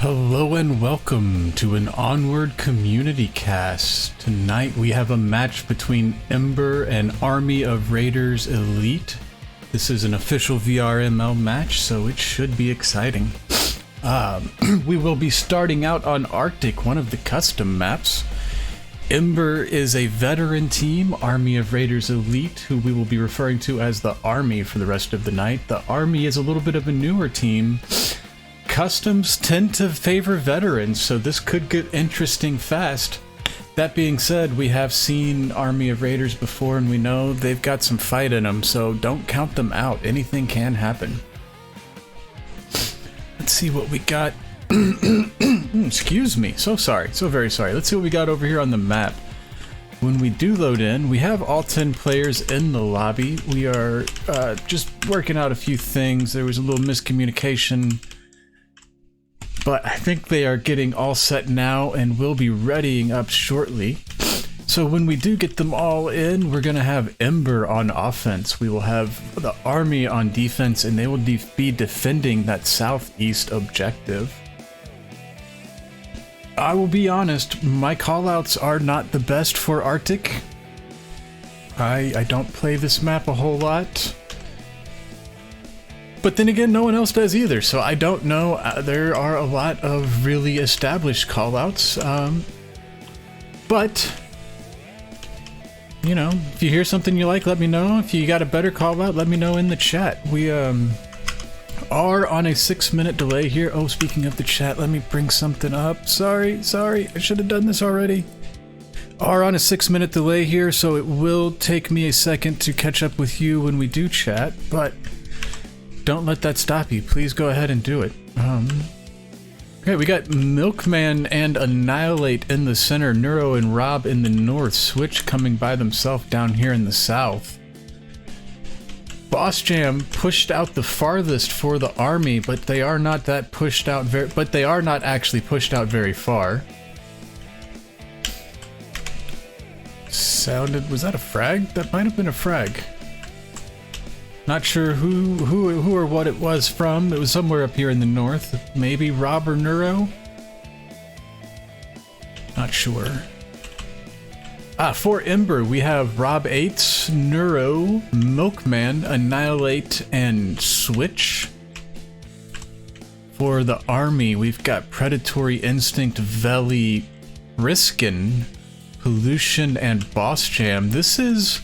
Hello and welcome to an Onward Community Cast. Tonight we have a match between Ember and Army of Raiders Elite. This is an official VRML match, so it should be exciting. We will be starting out on Arctic, one of the custom maps. Ember is a veteran team, Army of Raiders Elite, who we will be referring to as the Army for the rest of the night. The Army is a little bit of a newer team. Customs tend to favor veterans, so this could get interesting fast. That being said, we have seen Army of Raiders before and we know they've got some fight in them, so don't count them out. Anything can happen. Let's see what we got. Excuse me, so sorry, so very sorry. Let's see what we got over here on the map. When we do load in, we have all 10 players in the lobby. We are just working out a few things. There was a little miscommunication, but I think they are getting all set now and will be readying up shortly. So when we do get them all in, we're going to have Ember on offense. We will have the Army on defense, and they will be defending that southeast objective. I will be honest, my callouts are not the best for Arctic. I don't play this map a whole lot. But then again, no one else does either, so I don't know. There are a lot of really established callouts. But, you know, if you hear something you like, let me know. If you got a better callout, let me know in the chat. We are on a 6-minute delay here. Oh, speaking of the chat, let me bring something up. Sorry, I should have done this already. Are on a 6-minute delay here, so it will take me a second to catch up with you when we do chat, but don't let that stop you. Please go ahead and do it. Okay, we got Milkman and Annihilate in the center, Neuro and Rob in the north, Switch coming by themselves down here in the south. Boss Jam pushed out the farthest for the Army, but they are not that pushed out they are not actually pushed out very far. Was that a frag? That might have been a frag. Not sure who or what it was from. It was somewhere up here in the north. Maybe Rob or Neuro? Not sure. For Ember, we have Rob 8, Neuro, Milkman, Annihilate, and Switch. For the Army, we've got Predatory Instinct, Veli, Briskin, Pollution, and Boss Jam. This is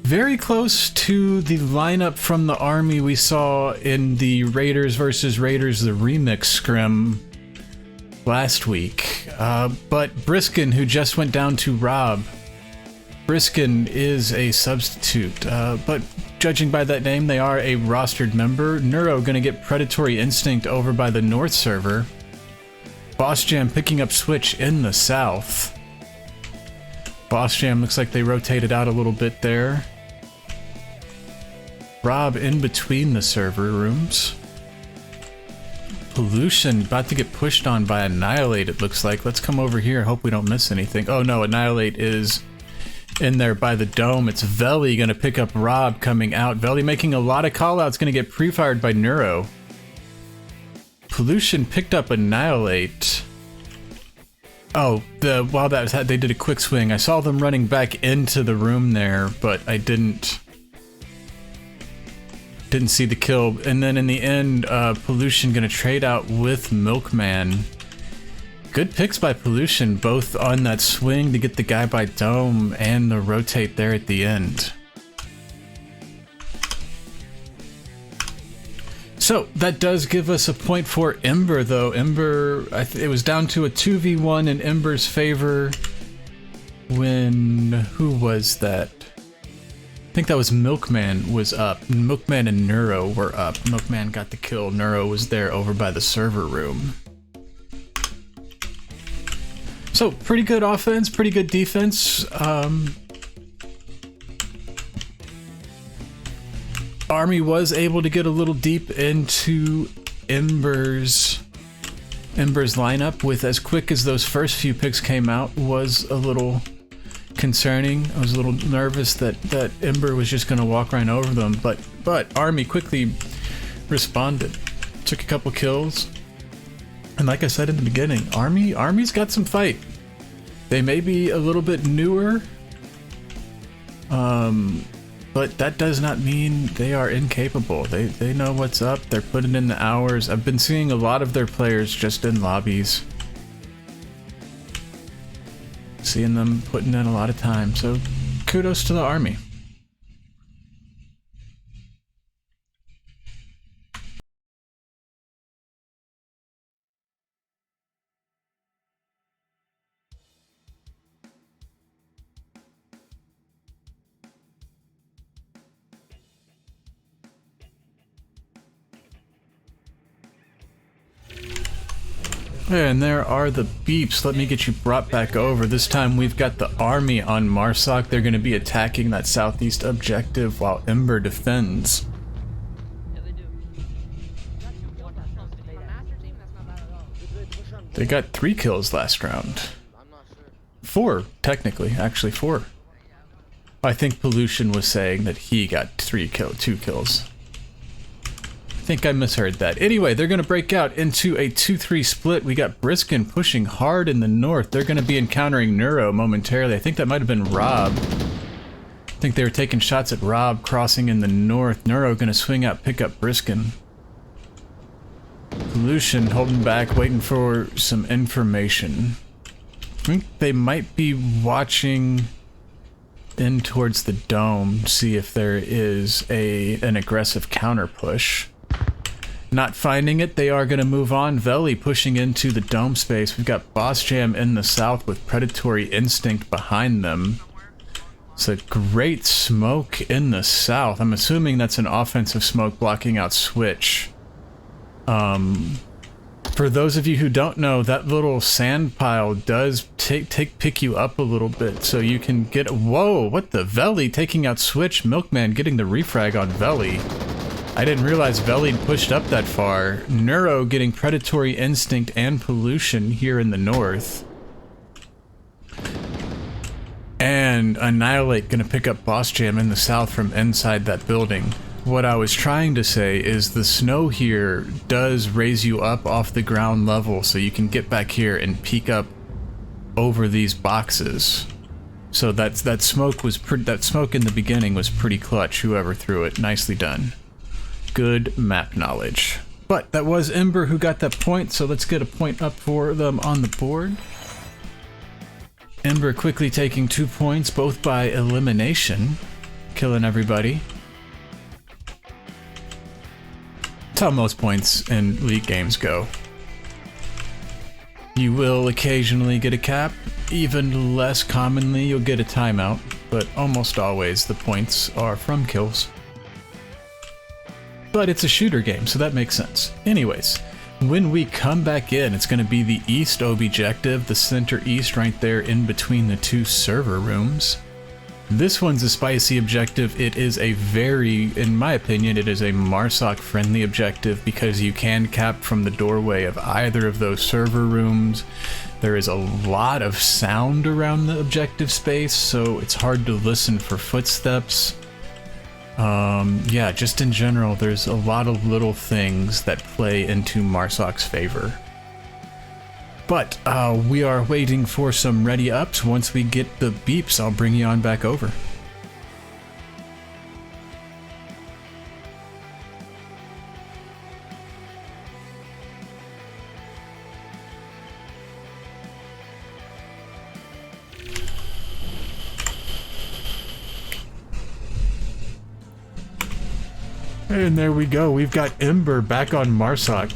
very close to the lineup from the Army we saw in the Raiders vs. Raiders, the remix scrim last week. But Briskin, who just went down to Rob, Briskin is a substitute, but judging by that name, they are a rostered member. Neuro gonna get Predatory Instinct over by the north server. Boss Jam picking up Switch in the south. Boss Jam looks like they rotated out a little bit there. Rob in between the server rooms. Pollution about to get pushed on by Annihilate, it looks like. Let's come over here, hope we don't miss anything. Oh no, Annihilate is in there by the dome. It's Veli gonna pick up Rob coming out. Veli making a lot of callouts, gonna get pre-fired by Neuro. Pollution picked up Annihilate. Oh, while that was they did a quick swing. I saw them running back into the room there, but I didn't see the kill. And then in the end, Pollution gonna trade out with Milkman. Good picks by Pollution, both on that swing to get the guy by dome and the rotate there at the end. So that does give us a point for Ember, though. Ember, it was down to a 2v1 in Ember's favor when, who was that? I think that was Milkman was up. Milkman and Neuro were up. Milkman got the kill. Neuro was there over by the server room. So pretty good offense, pretty good defense. Army was able to get a little deep into Ember's lineup with as quick as those first few picks came out was a little concerning. I was a little nervous that Ember was just going to walk right over them, but Army quickly responded. Took a couple kills. And like I said in the beginning, Army's got some fight. They may be a little bit newer, but that does not mean they are incapable. They know what's up. They're putting in the hours. I've been seeing a lot of their players just in lobbies. Seeing them putting in a lot of time. So kudos to the Army. And there are the beeps. Let me get you brought back over. This time we've got the Army on Marsoc. They're going to be attacking that southeast objective while Ember defends. They got 3 kills last round. 4, technically. Actually 4. I think Pollution was saying that he got 2 kills. I think I misheard that. Anyway, they're going to break out into a 2-3 split. We got Briskin pushing hard in the north. They're going to be encountering Neuro momentarily. I think that might have been Rob. I think they were taking shots at Rob crossing in the north. Neuro going to swing out, pick up Briskin. Pollution holding back, waiting for some information. I think they might be watching in towards the dome, see if there is an aggressive counter push. Not finding it, they are going to move on. Veli pushing into the dome space. We've got Boss Jam in the south with Predatory Instinct behind them. It's a great smoke in the south. I'm assuming that's an offensive smoke blocking out Switch. For those of you who don't know, that little sand pile does pick you up a little bit, so you can get... Whoa, what the? Veli taking out Switch. Milkman getting the refrag on Veli. I didn't realize Veli pushed up that far. Neuro getting Predatory Instinct and Pollution here in the north. And Annihilate gonna pick up Boss Jam in the south from inside that building. What I was trying to say is the snow here does raise you up off the ground level, so you can get back here and peek up over these boxes. So that smoke in the beginning was pretty clutch. Whoever threw it, nicely done. Good map knowledge. But that was Ember who got that point, so let's get a point up for them on the board. Ember quickly taking 2 points, both by elimination, killing everybody. That's how most points in League games go. You will occasionally get a cap, even less commonly you'll get a timeout, but almost always the points are from kills. But it's a shooter game, so that makes sense. Anyways, when we come back in, it's going to be the east objective, the center east right there in between the 2 server rooms. This one's a spicy objective. It is a very, in my opinion, it is a Marsoc friendly objective because you can cap from the doorway of either of those server rooms. There is a lot of sound around the objective space, so it's hard to listen for footsteps. Yeah, just in general, there's a lot of little things that play into Marsoc's favor. But we are waiting for some ready ups. Once we get the beeps, I'll bring you on back over. And there we go. We've got Ember back on Marsoc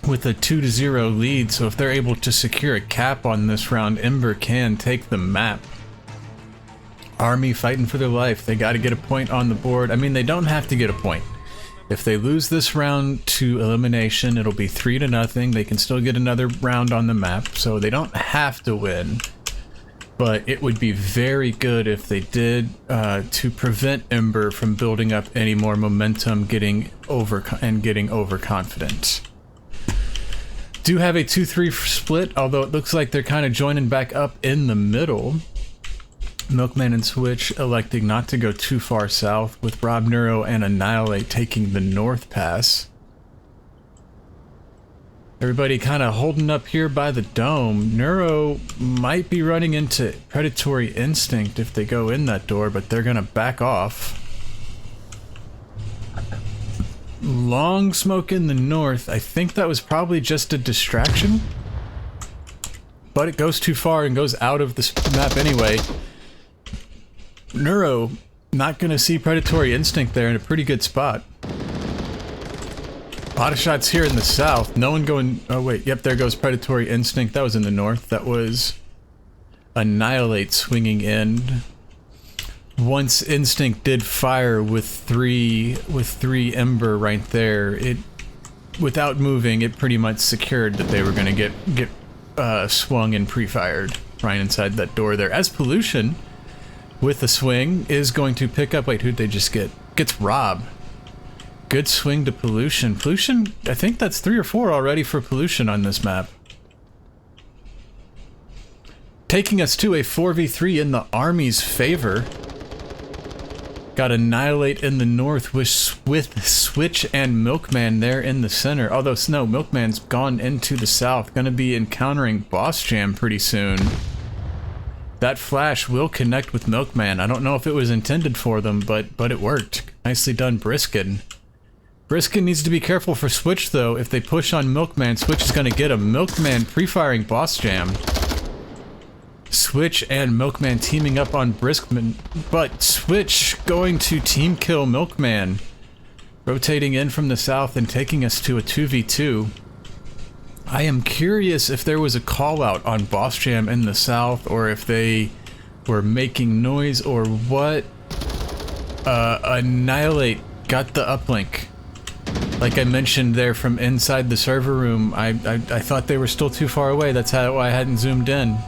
with a 2-0 lead, so if they're able to secure a cap on this round, Ember can take the map. Army fighting for their life. They got to get a point on the board. I mean, they don't have to get a point. If they lose this round to elimination, it'll be 3-0. They can still get another round on the map, so they don't have to win. But it would be very good if they did, to prevent Ember from building up any more momentum, getting overconfident. Do have a 2-3 split, although it looks like they're kind of joining back up in the middle. Milkman and Switch electing not to go too far south, with Rob Neuro and Annihilate taking the north pass. Everybody kind of holding up here by the dome. Neuro might be running into predatory instinct if they go in that door, but they're gonna back off. Long smoke in the north. I think that was probably just a distraction. But it goes too far and goes out of this map anyway. Neuro not gonna see predatory instinct there in a pretty good spot. A lot of shots here in the south. No one going... Oh wait, yep, there goes predatory instinct. That was in the north. That was Annihilate swinging in. Once instinct did fire with three Ember right there, it, without moving, it pretty much secured that they were going to get swung and pre-fired right inside that door there. As Pollution, with the swing, is going to pick up... Wait, who'd they just get? Gets Rob. Good swing to Pollution. Pollution, I think that's 3 or 4 already for Pollution on this map. Taking us to a 4v3 in the Army's favor. Got Annihilate in the north with Switch and Milkman there in the center. Although Snow, Milkman's gone into the south. Gonna be encountering Boss Jam pretty soon. That flash will connect with Milkman. I don't know if it was intended for them, but it worked. Nicely done, Briskin. Briskin needs to be careful for Switch though. If they push on Milkman, Switch is gonna get a Milkman pre-firing Boss Jam. Switch and Milkman teaming up on Briskman, but Switch going to team kill Milkman. Rotating in from the south and taking us to a 2v2. I am curious if there was a call out on Boss Jam in the south, or if they were making noise, or what. Annihilate got the uplink. Like I mentioned there from inside the server room, I thought they were still too far away. That's why I hadn't zoomed in.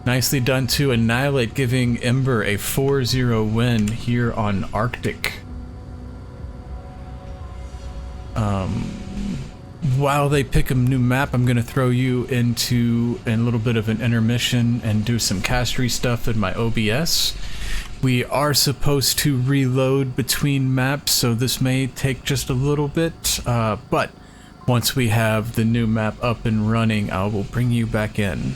Nicely done to Annihilate, giving Ember a 4-0 win here on Arctic. While they pick a new map, I'm going to throw you into a little bit of an intermission and do some castery stuff in my OBS. We are supposed to reload between maps, so this may take just a little bit, but once we have the new map up and running, I will bring you back in.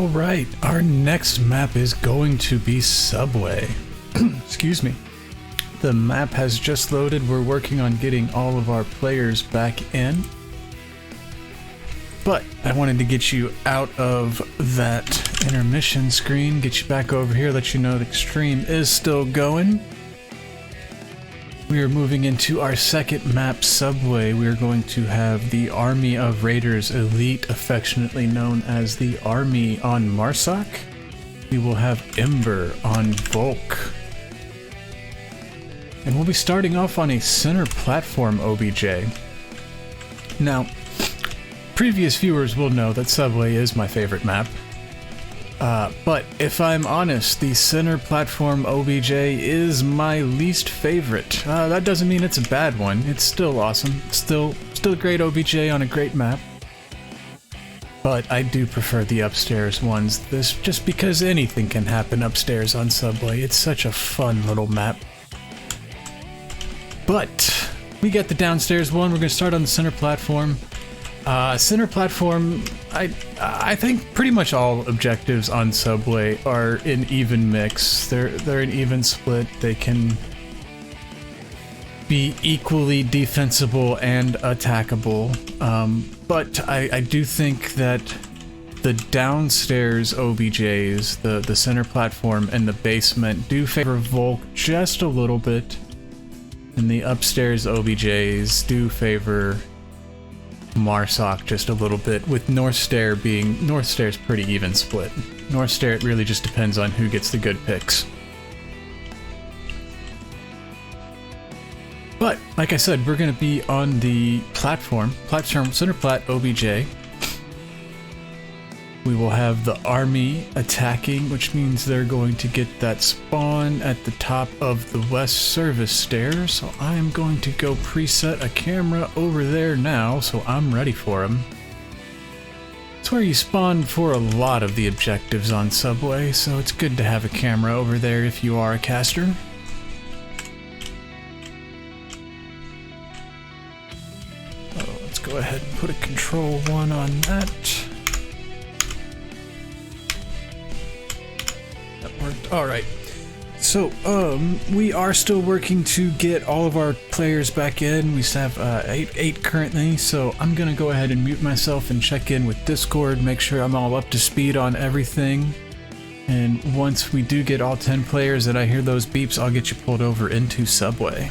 Alright, our next map is going to be Subway. Excuse me. The map has just loaded. We're working on getting all of our players back in. But I wanted to get you out of that intermission screen, get you back over here, let you know the stream is still going. We are moving into our second map, Subway. We are going to have the Army of Raiders Elite, affectionately known as the Army on Marsoc. We will have Ember on Volk. And we'll be starting off on a center platform OBJ. Now, previous viewers will know that Subway is my favorite map. But if I'm honest, the center platform OBJ is my least favorite. That doesn't mean it's a bad one. It's still awesome. Still a great OBJ on a great map. But I do prefer the upstairs ones. This just because anything can happen upstairs on Subway. It's such a fun little map. But we get the downstairs one. We're going to start on the center platform. Center platform, I think pretty much all objectives on Subway are an even mix. They're an even split. They can be equally defensible and attackable. But I do think that the downstairs OBJs, the center platform and the basement, do favor Volk just a little bit. And the upstairs OBJs do favor Marsoc just a little bit, with North Stair being... North Stair's pretty even split. North Stair, it really just depends on who gets the good picks. But, like I said, we're going to be on the platform center plat OBJ. We will have the army attacking, which means they're going to get that spawn at the top of the west service stair. So I am going to go preset a camera over there now, so I'm ready for them. It's where you spawn for a lot of the objectives on Subway, so it's good to have a camera over there if you are a caster. Oh, let's go ahead and put a control 1 on that. Alright, so we are still working to get all of our players back in. We have 8 currently, so I'm gonna go ahead and mute myself and check in with Discord, make sure I'm all up to speed on everything. And once we do get all 10 players and I hear those beeps, I'll get you pulled over into Subway.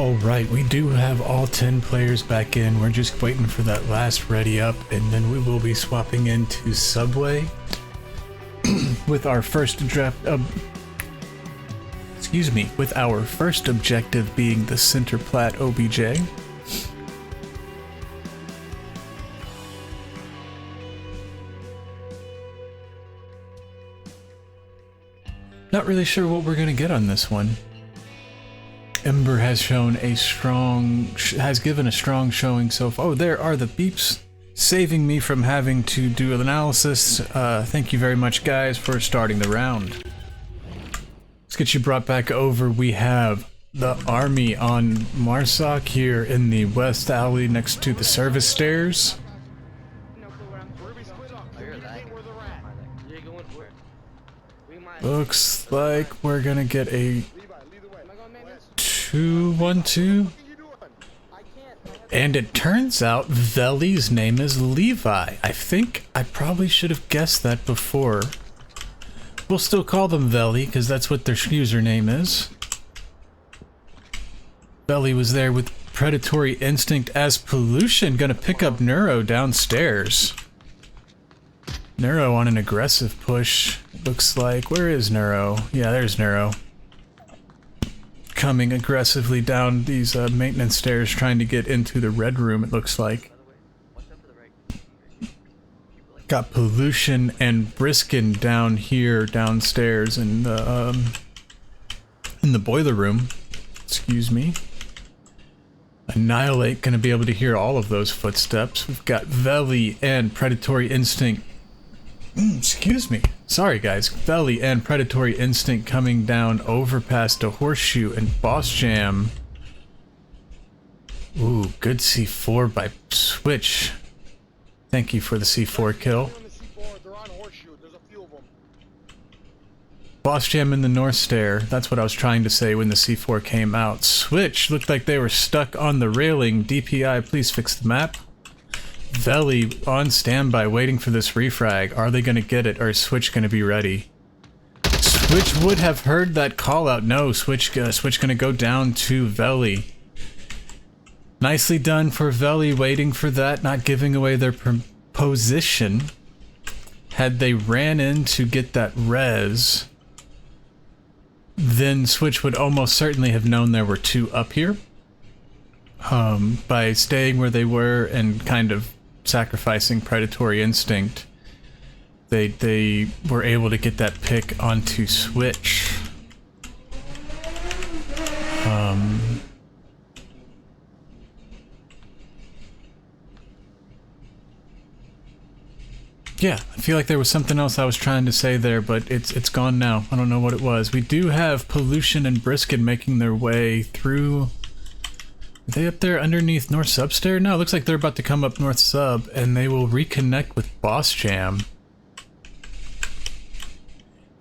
Alright, we do have all 10 players back in. We're just waiting for that last ready up, and then we will be swapping into Subway with our first with our first objective being the center plat OBJ. Not really sure what we're gonna get on this one. Ember has given a strong showing so far. Oh, there are the beeps saving me from having to do an analysis. Thank you very much, guys, for starting the round. Let's get you brought back over. We have the army on Marsoc here in the west alley next to the service stairs. Looks like we're gonna get a 2-1-2. And it turns out Veli's name is Levi. I think I probably should have guessed that before. We'll still call them Veli because that's what their username is. Veli was there with Predatory Instinct as Pollution, gonna pick up Neuro downstairs. Neuro on an aggressive push. Looks like, where is Neuro? Yeah, there's Neuro. Coming aggressively down these maintenance stairs, trying to get into the red room, it looks like. Got Pollution and Briskin down here, downstairs in the boiler room. Excuse me. Annihilate gonna be able to hear all of those footsteps. We've got Veli and Predatory Instinct. Excuse me. Sorry, guys. Veli and Predatory Instinct coming down over past a Horseshoe and Boss Jam. Ooh, good C4 by Switch. Thank you for the C4 kill. Boss Jam in the North Stair. That's what I was trying to say when the C4 came out. Switch looked like they were stuck on the railing. DPI, please fix the map. Veli on standby waiting for this refrag. Are they going to get it, or is Switch going to be ready? Switch would have heard that call out. No, Switch going to go down to Veli. Nicely done for Veli, waiting for that, not giving away their position. Had they ran in to get that res, then Switch would almost certainly have known there were two up here. By staying where they were and kind of sacrificing Predatory Instinct, they were able to get that pick onto Switch. Yeah, I feel like there was something else I was trying to say there, but it's gone now. I don't know what it was. We do have Pollution and Briskin making their way through. Are they up there underneath North Sub Stair? No, it looks like they're about to come up North Sub, and they will reconnect with Boss Jam.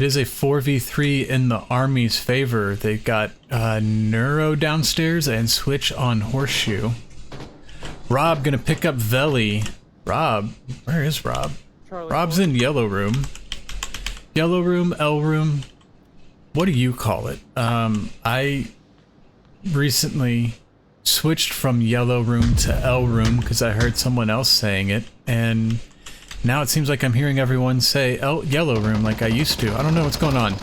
It is a 4v3 in the Army's favor. They've got Neuro downstairs and Switch on Horseshoe. Rob gonna pick up Veli. Rob? Where is Rob? Rob's in Yellow Room. Yellow Room, L Room. What do you call it? I recently switched from Yellow Room to L Room because I heard someone else saying it, and now it seems like I'm hearing everyone say Yellow Room like I used to. I don't know what's going on.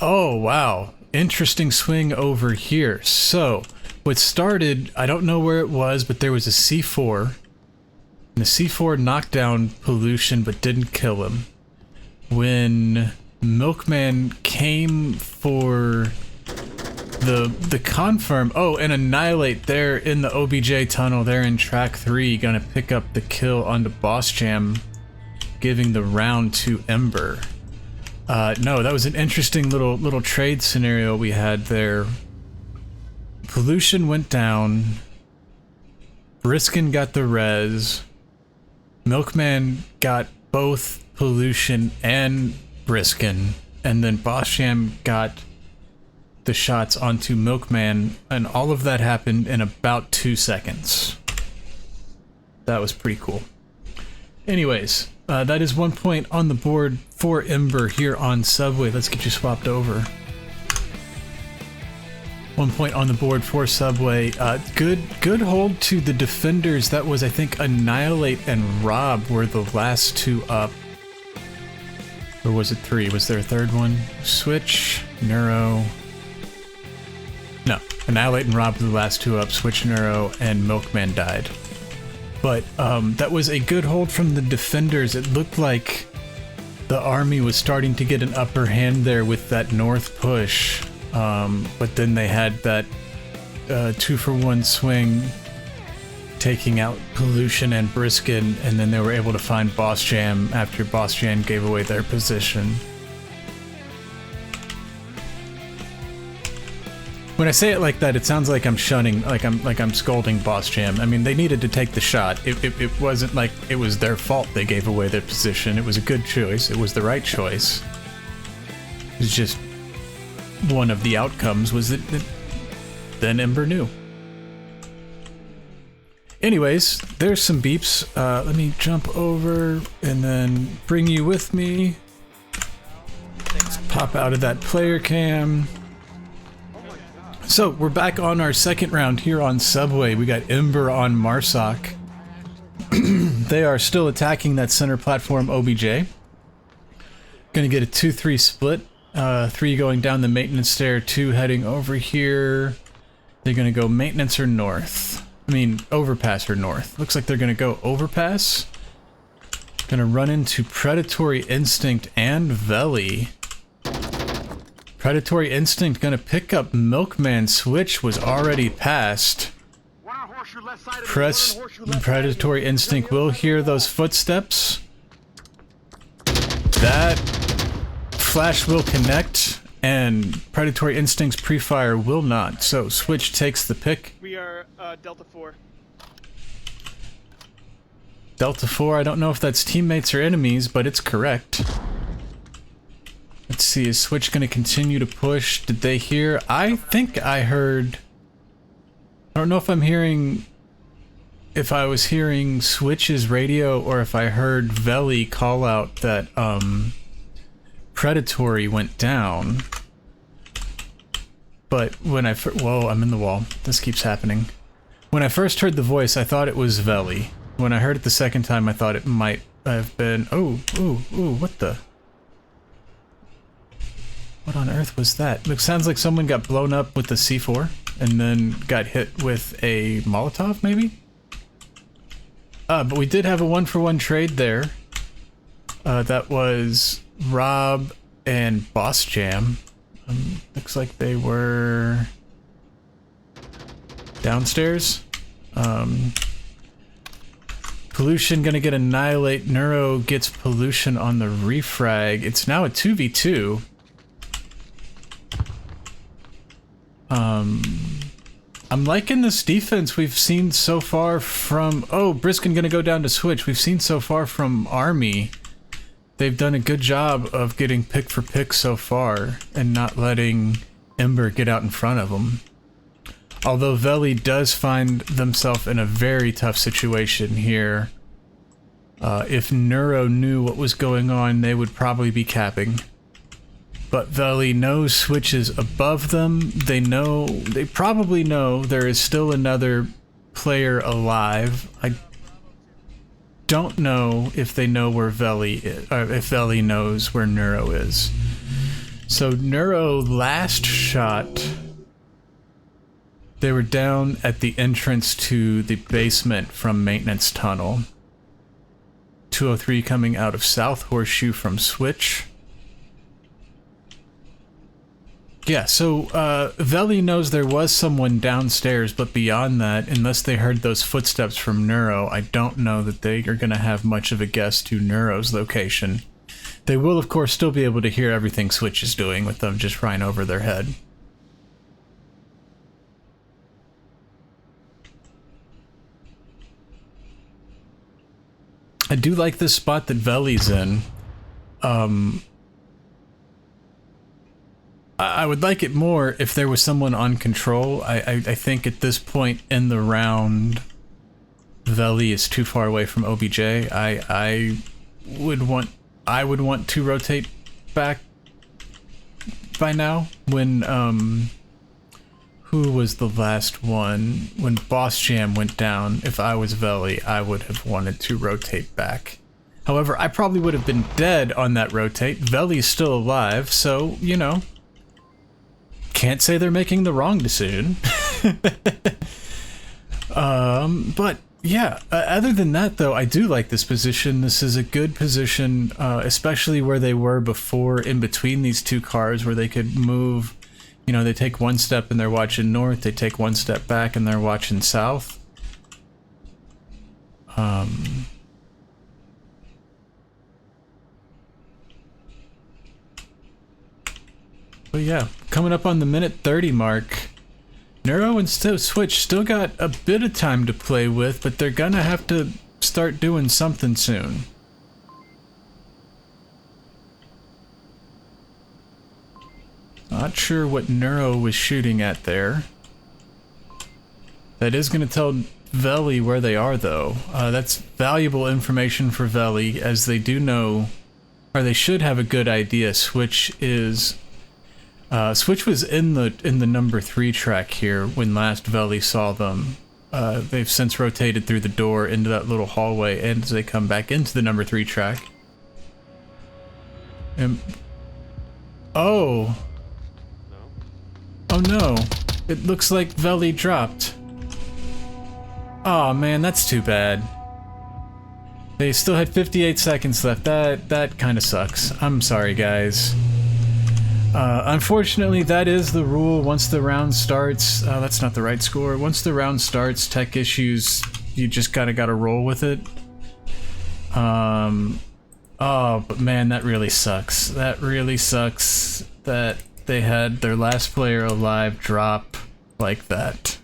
Oh, wow. Interesting swing over here. So, what started, I don't know where it was, but there was a C4, and the C4 knocked down Pollution but didn't kill him. When Milkman came for the confirm, oh, and Annihilate there in the OBJ tunnel, there in track 3, gonna pick up the kill onto Boss Jam, giving the round to Ember. No, that was an interesting little trade scenario we had there. Pollution went down, Briskin got the res, Milkman got both Pollution and Briskin, and then Boss Jam got the shots onto Milkman, and all of that happened in about 2 seconds. That was pretty cool. Anyways, that is 1 point on the board for Ember here on Subway. Let's get you swapped over. 1 point on the board for Subway. Good hold to the defenders. That was, I think, Annihilate and Rob were the last two up. Or was it 3? Was there a third one? Switch, Neuro. No, Annihilate and Rob were the last two up. Switch, Neuro, and Milkman died. But that was a good hold from the defenders. It looked like the army was starting to get an upper hand there with that north push. But then they had that 2-for-1 swing taking out Pollution and Briskin, and then they were able to find Boss Jam after Boss Jam gave away their position. When I say it like that, it sounds like I'm shunning, like I'm scolding Boss Jam. I mean, they needed to take the shot. It wasn't like it was their fault they gave away their position. It was a good choice. It was the right choice. It's just one of the outcomes was that then Ember knew. Anyways, there's some beeps. Let me jump over and then bring you with me. Let's pop out of that player cam. So, we're back on our second round here on Subway. We got Ember on Marsoc. They are still attacking that center platform OBJ. Gonna get a 2-3 split. 3 going down the maintenance stair, 2 heading over here. They're gonna go maintenance or north. I mean, overpass or north. Looks like they're gonna go overpass. Gonna run into Predatory Instinct and Veli. Predatory Instinct gonna pick up Milkman. Switch was already passed. Predatory Instinct will hear those footsteps. That flash will connect, and Predatory Instinct's pre-fire will not. So Switch takes the pick. We are Delta 4. Delta 4, I don't know if that's teammates or enemies, but it's correct. Let's see, is Switch gonna continue to push? Did they hear? I think I heard... I don't know if I'm hearing... if I was hearing Switch's radio or if I heard Veli call out that, Predatory went down. But when I whoa, I'm in the wall. This keeps happening. When I first heard the voice, I thought it was Veli. When I heard it the second time, I thought it might have been... Oh, ooh, what the... What on earth was that? It sounds like someone got blown up with the C4 and then got hit with a Molotov, maybe? But we did have a 1-for-1 trade there. That was Rob and Boss Jam. Looks like they were downstairs. Pollution gonna get Annihilate. Neuro gets Pollution on the refrag. It's now a 2v2. I'm liking this defense we've seen so far from... Oh, Briskin gonna go down to Switch. We've seen so far from Army. They've done a good job of getting pick for pick so far and not letting Ember get out in front of them. Although Veli does find themselves in a very tough situation here. If Neuro knew what was going on, they would probably be capping. But Veli knows Switch is above them. They probably know there is still another player alive. I don't know if they know where Veli is, or if Veli knows where Neuro is. So Neuro last shot, they were down at the entrance to the basement from Maintenance Tunnel. 203 coming out of South Horseshoe from Switch. Yeah, so Veli knows there was someone downstairs, but beyond that, unless they heard those footsteps from Neuro, I don't know that they are going to have much of a guess to Neuro's location. They will, of course, still be able to hear everything Switch is doing with them just flying over their head. I do like this spot that Veli's in. I would like it more if there was someone on control. I think at this point in the round, Veli is too far away from OBJ. I would want to rotate back by now when who was the last one? When Boss Jam went down, if I was Veli, I would have wanted to rotate back. However, I probably would have been dead on that rotate. Veli's still alive, so, you know. Can't say they're making the wrong decision. But yeah, other than that though, I do like this position. This is a good position, especially where they were before, in between these two cars, where they could move. You know, they take one step and they're watching north, they take one step back and they're watching south. But yeah, coming up on the minute 30 mark. Neuro and Switch still got a bit of time to play with, but they're gonna have to start doing something soon. Not sure what Neuro was shooting at there. That is gonna tell Veli where they are though. That's valuable information for Veli, as they do know, or they should have a good idea. Switch was in the number 3 track here when last Veli saw them. They've since rotated through the door into that little hallway, and as they come back into the number 3 track. Oh. Oh no. It looks like Veli dropped. Oh man, that's too bad. They still had 58 seconds left. That kind of sucks. I'm sorry, guys. Unfortunately, that is the rule. Once the round starts, that's not the right score. Once the round starts, tech issues, you just gotta roll with it. Oh, but man, that really sucks. That really sucks that they had their last player alive drop like that.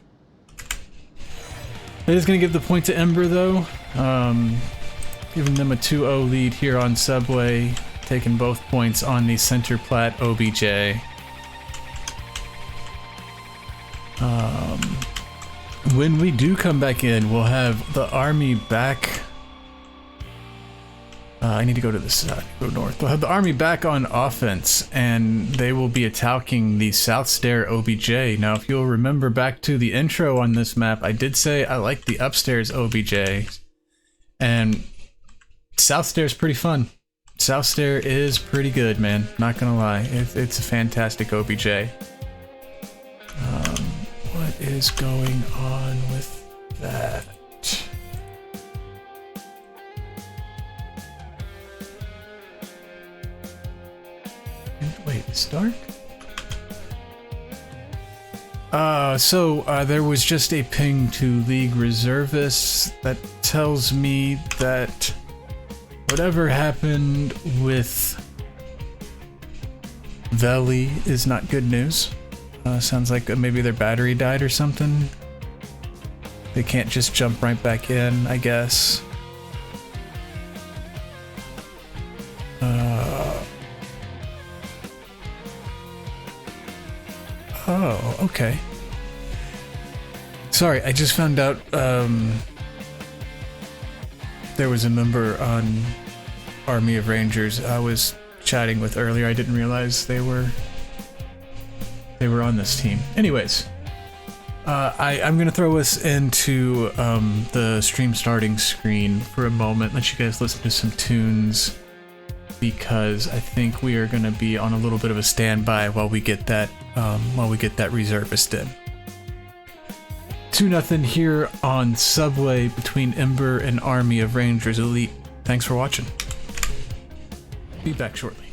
It is gonna give the point to Ember though. Giving them a 2-0 lead here on Subway. Taking both points on the center plat OBJ. When we do come back in, we'll have the army back. I need to go to the side, go north. We'll have the army back on offense, and they will be attacking the south stair OBJ. Now, if you'll remember back to the intro on this map, I did say I like the upstairs OBJ, and south stair is pretty fun. South stair is pretty good, man. Not gonna lie, it's a fantastic OBJ. What is going on with that? Wait, it's dark? There was just a ping to League Reservists that tells me that whatever happened with Veli is not good news. Sounds like maybe their battery died or something. They can't just jump right back in, I guess. Oh, okay. Sorry, I just found out there was a member on Army of Rangers I was chatting with earlier. I didn't realize they were on this team. Anyways, I'm gonna throw us into the stream starting screen for a moment, let you guys listen to some tunes, because I think we are gonna be on a little bit of a standby while we get that reservist in. 2-0 here on Subway between Ember and Army of Rangers Elite. Thanks for watching. Be back shortly.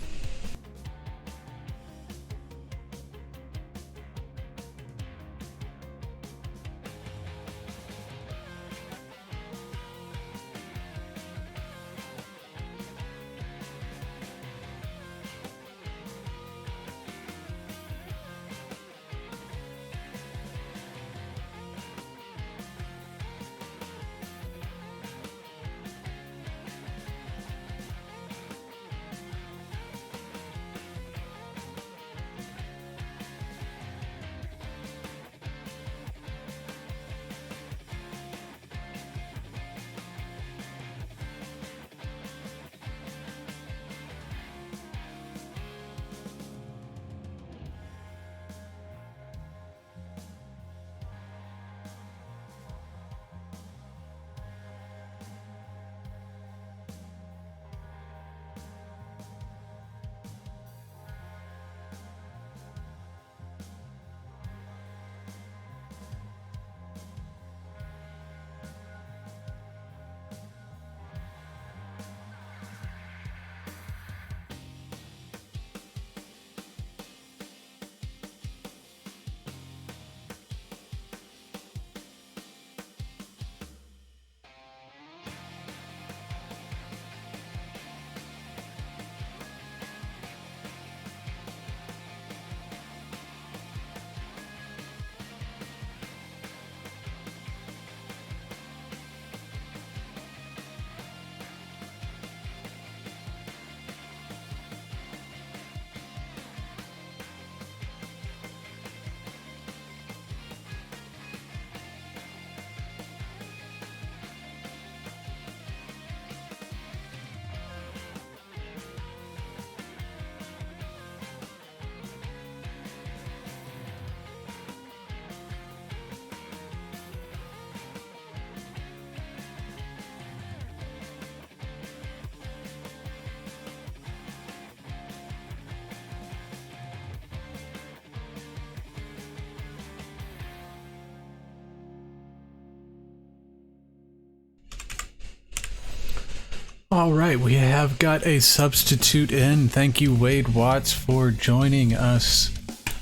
All right, we have got a substitute in. Thank you, Wade Watts, for joining us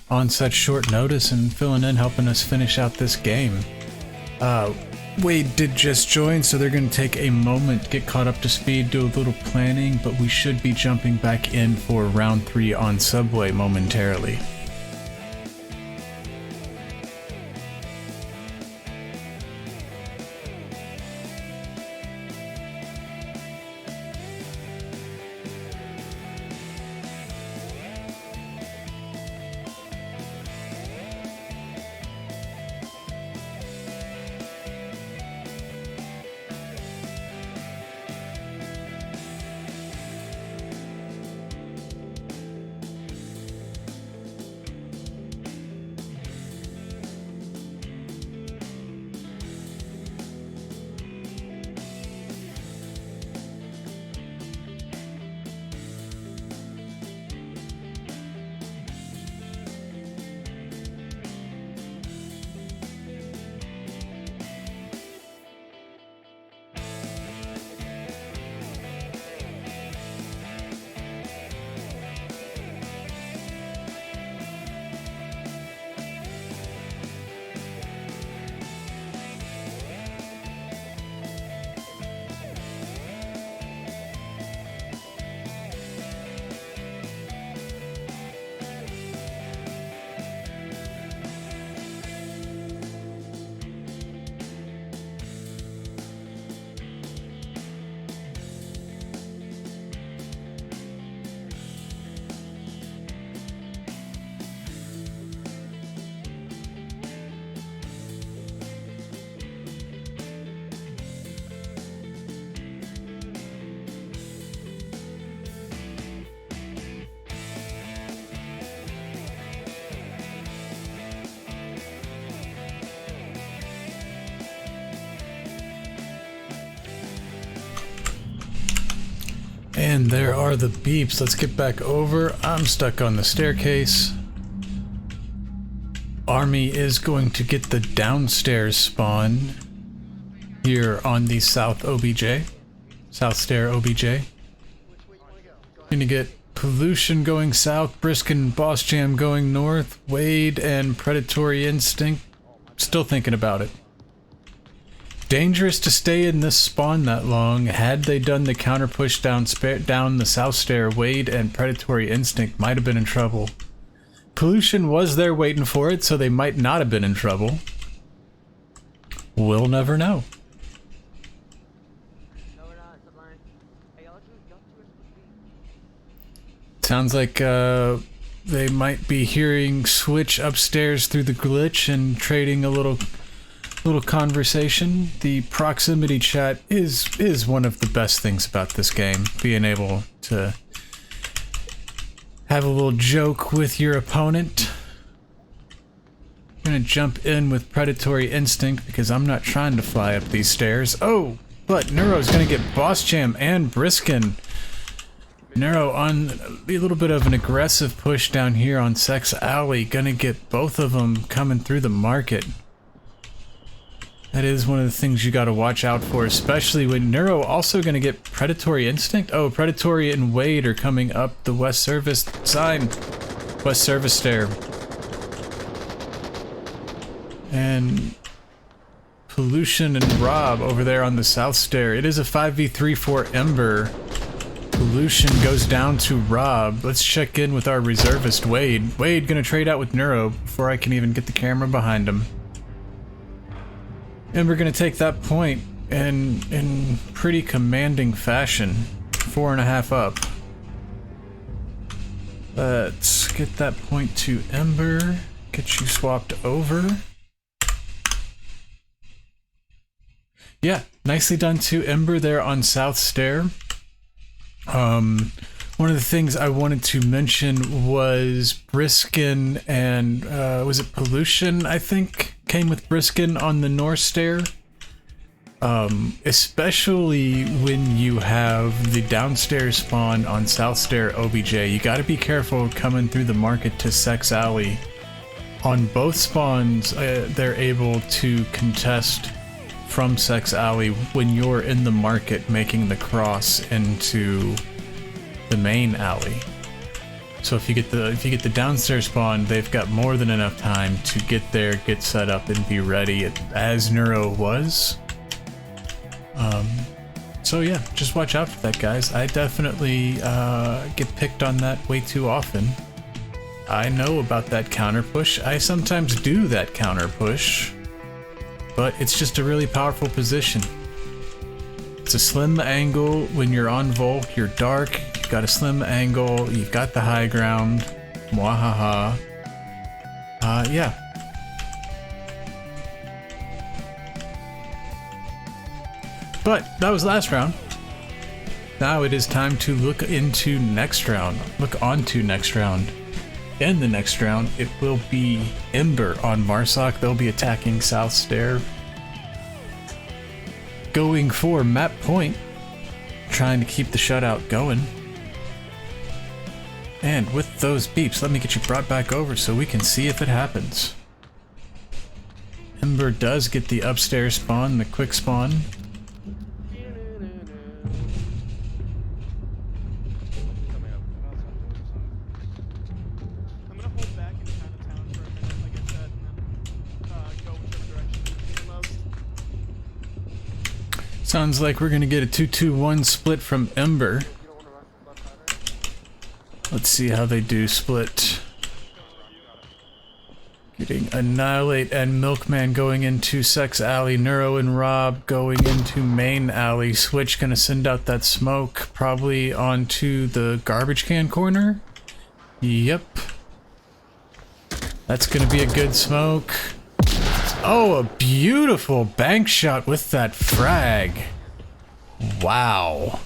on such short notice and filling in, helping us finish out this game. Wade did just join, so they're going to take a moment, get caught up to speed, do a little planning, but we should be jumping back in for round 3 on Subway momentarily. And there are the beeps. Let's get back over. I'm stuck on the staircase. Army is going to get the downstairs spawn here on the South OBJ. South Stair OBJ. Gonna get Pollution going south, Briskin and Boss Jam going north, Wade and Predatory Instinct still thinking about it. Dangerous to stay in this spawn that long. Had they done the counter push down the south stair, Wade and Predatory Instinct might have been in trouble. Pollution was there waiting for it, so they might not have been in trouble. We'll never know. Sounds like they might be hearing Switch upstairs through the glitch and trading a little conversation. The proximity chat is one of the best things about this game. Being able to have a little joke with your opponent. I'm gonna jump in with Predatory Instinct because I'm not trying to fly up these stairs. Oh, but Neuro's gonna get Boss Jam and Briskin. Neuro on a little bit of an aggressive push down here on Sex Alley. Gonna get both of them coming through the market. That is one of the things you gotta watch out for, especially when Neuro also gonna get Predatory Instinct. Oh, Predatory and Wade are coming up the West Service sign. West Service stair. And Pollution and Rob over there on the South stair. It is a 5v3 for Ember. Pollution goes down to Rob. Let's check in with our reservist, Wade. Wade gonna trade out with Neuro before I can even get the camera behind him. And we're gonna take that point in pretty commanding fashion. 4.5 up. Let's get that point to Ember. Get you swapped over. Yeah, nicely done to Ember there on South Stair. One of the things I wanted to mention was Briskin and, was it Pollution, I think, came with Briskin on the North Stair. Especially when you have the downstairs spawn on South Stair OBJ, you gotta be careful coming through the market to Sex Alley. On both spawns, they're able to contest from Sex Alley when you're in the market making the cross into the main alley. So if you get the downstairs spawn, they've got more than enough time to get there, get set up, and be ready as Neuro was. So yeah, just watch out for that, guys. I definitely get picked on that way too often. I know about that counter push. I sometimes do that counter push, but it's just a really powerful position. It's a slim angle when you're on Volk, you're dark, you've got a slim angle, you've got the high ground. Mwahaha. Yeah. But that was last round. Now it is time to look into next round. Look onto next round. In the next round, it will be Ember on Marsoc. They'll be attacking South Stair. Going for map point. Trying to keep the shutout going. And with those beeps, let me get you brought back over so we can see if it happens. Ember does get the upstairs spawn, the quick spawn. Sounds like we're gonna get a 2-2-1 split from Ember. Let's see how they do split. Getting Annihilate and Milkman going into Sex Alley. Neuro and Rob going into Main Alley. Switch gonna send out that smoke probably onto the garbage can corner. Yep. That's gonna be a good smoke. Oh, a beautiful bank shot with that frag. Wow.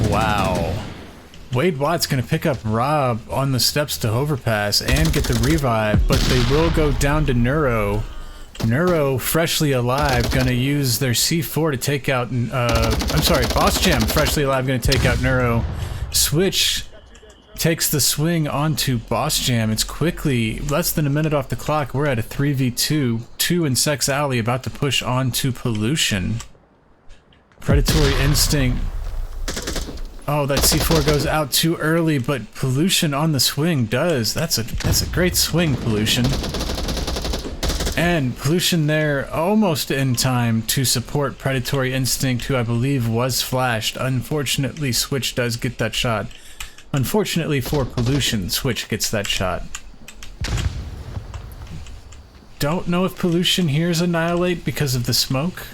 Wow. Wade Watt's gonna pick up Rob on the steps to overpass and get the revive, but they will go down to Neuro. Neuro, freshly alive, gonna use their C4 to take out, I'm sorry, Boss Jam, freshly alive, gonna take out Neuro. Switch takes the swing onto Boss Jam. It's quickly less than a minute off the clock. We're at a 3v2. 2 in Sex Alley about to push on to Pollution. Predatory Instinct. Oh, that C4 goes out too early, but Pollution on the swing does. That's a great swing, Pollution. And Pollution there almost in time to support Predatory Instinct, who I believe was flashed. Unfortunately, Switch does get that shot. Unfortunately for Pollution, Switch gets that shot. Don't know if Pollution hears Annihilate because of the smoke.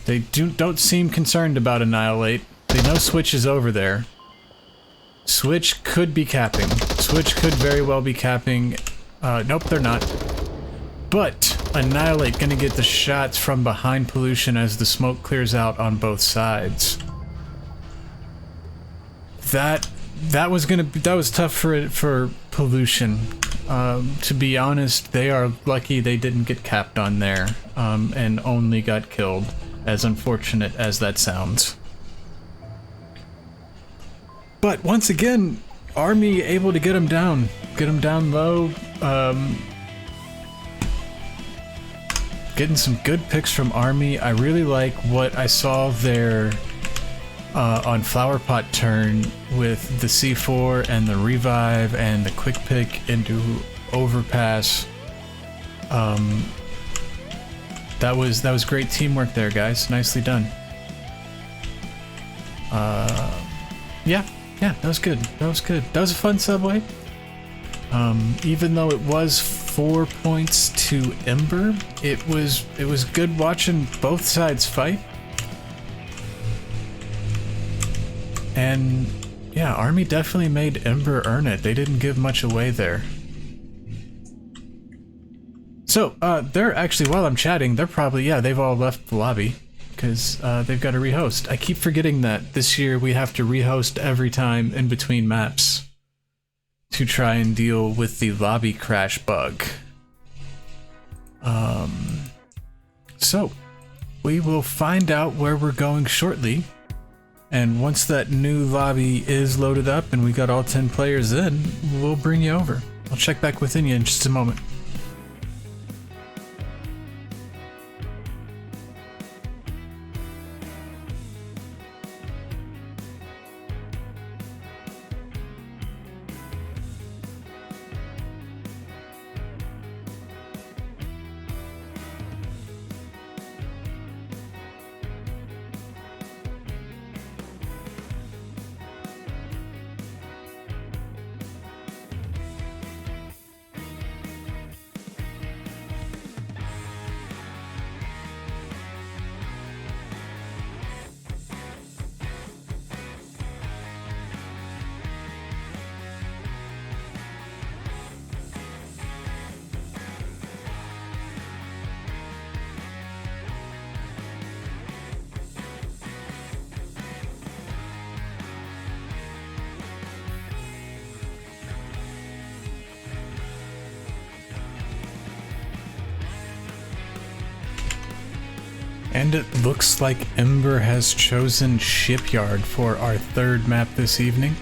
They don't seem concerned about Annihilate. They know Switch is over there. Switch could be capping. Switch could very well be capping. Nope, they're not. But Annihilate gonna get the shots from behind Pollution as the smoke clears out on both sides. That was tough for Pollution. To be honest, they are lucky they didn't get capped on there, and only got killed, as unfortunate as that sounds. But once again, Army able to get him down low. Getting some good picks from Army. I really like what I saw there on Flower Pot turn with the C4 and the revive and the quick pick into overpass. That was great teamwork there, guys. Nicely done. Yeah, that was good. That was a fun subway. Even though it was 4 points to Ember, it was good watching both sides fight. And yeah, Army definitely made Ember earn it. They didn't give much away there. So, they're actually, while I'm chatting, they're probably, yeah, they've all left the lobby because they've got to rehost. I keep forgetting that this year we have to rehost every time in between maps to try and deal with the lobby crash bug. So, we will find out where we're going shortly. And once that new lobby is loaded up and we got all 10 players in, we'll bring you over. I'll check back within you in just a moment. And it looks like Ember has chosen Shipyard for our third map this evening.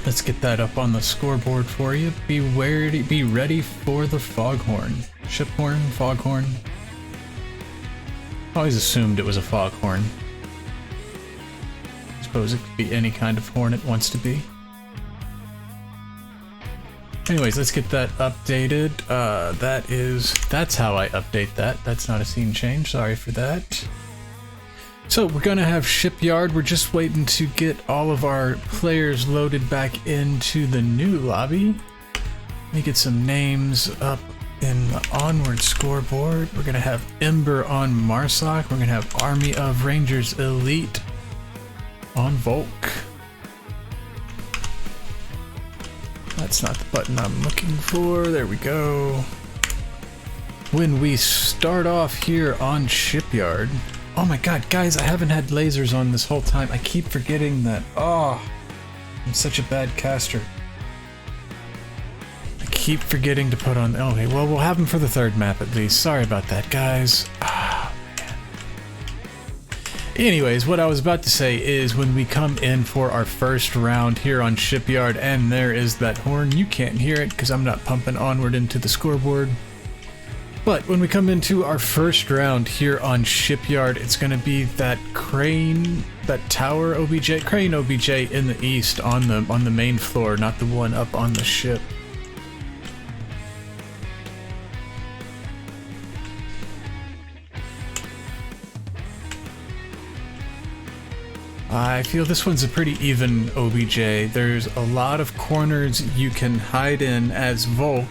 Let's get that up on the scoreboard for you. Be ready for the foghorn. Shiphorn, foghorn. Always assumed it was a foghorn. Suppose it could be any kind of horn it wants to be. Anyways, let's get that updated. That's how I update that. That's not a scene change, sorry for that. So we're gonna have Shipyard. We're just waiting to get all of our players loaded back into the new lobby. Let me get some names up in the onward scoreboard. We're gonna have Ember on Marsoc. We're gonna have Army of Rangers Elite on Volk. That's not the button I'm looking for. There we go. When we start off here on Shipyard... Oh my god, guys, I haven't had lasers on this whole time. I keep forgetting that. Oh, I'm such a bad caster. I keep forgetting to put on... Okay, well, we'll have them for the third map at least. Sorry about that, guys. Ah, man. Anyways, what I was about to say is when we come in for our first round here on Shipyard, and there is that horn, you can't hear it because I'm not pumping onward into the scoreboard. But when we come into our first round here on Shipyard, it's going to be that crane, that tower OBJ, crane OBJ in the east on the main floor, not the one up on the ship. I feel this one's a pretty even OBJ. There's a lot of corners you can hide in as Volk,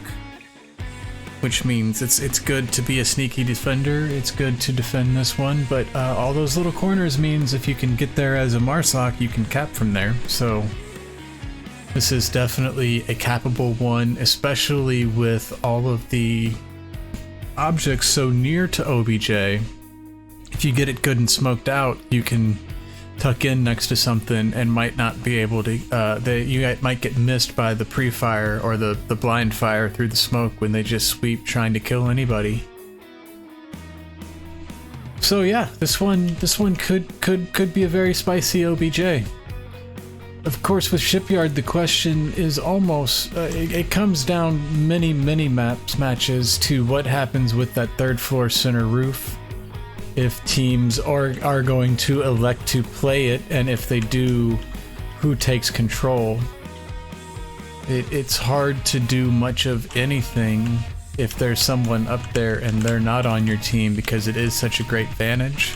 which means it's good to be a sneaky defender. It's good to defend this one, but all those little corners means if you can get there as a Marsoc, you can cap from there. So this is definitely a cappable one, especially with all of the objects so near to OBJ. If you get it good and smoked out, you can tuck in next to something and might not be able to, you might get missed by the pre-fire or the blind fire through the smoke when they just sweep trying to kill anybody. So yeah, this one could be a very spicy OBJ. Of course, with Shipyard, the question is almost, it comes down many matches to what happens with that third floor center roof. If teams are going to elect to play it, and if they do, who takes control. It's hard to do much of anything if there's someone up there and they're not on your team because it is such a great vantage.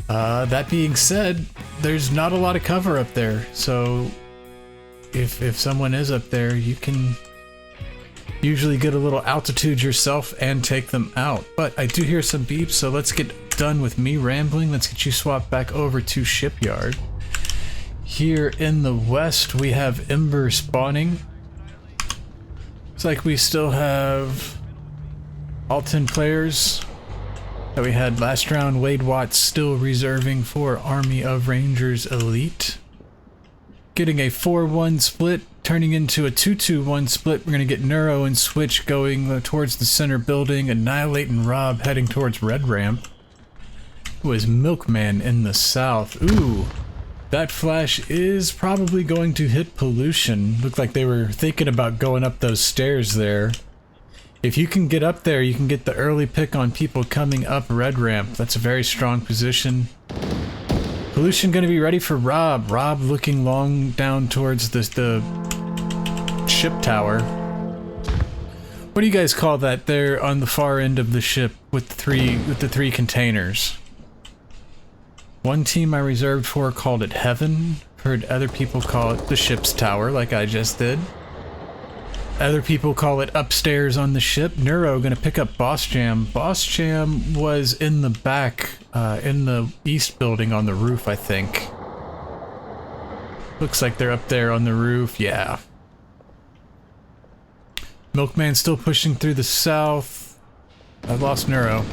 That being said, there's not a lot of cover up there, so if someone is up there, you can usually get a little altitude yourself and take them out. But I do hear some beeps, so let's get done with me rambling. Let's get you swapped back over to Shipyard. Here in the west, we have Ember spawning. Looks like we still have all 10 players that we had last round. Wade Watts still reserving for Army of Rangers Elite. Getting a 4-1 split, turning into a 2-2-1 split. We're going to get Neuro and Switch going towards the center building. Annihilate and Rob heading towards Red Ramp. Who is Milkman in the south. Ooh, that flash is probably going to hit Pollution. Looked like they were thinking about going up those stairs there. If you can get up there, you can get the early pick on people coming up Red Ramp. That's a very strong position. Pollution going to be ready for Rob. Rob looking long down towards the ship tower. What do you guys call that there on the far end of the ship with the three containers? One team I reserved for called it Heaven. Heard other people call it the ship's tower, like I just did. Other people call it upstairs on the ship. Neuro gonna pick up Boss Jam. Boss Jam was in the back, in the east building on the roof, I think. Looks like they're up there on the roof, yeah. Milkman still pushing through the south. I've lost Neuro.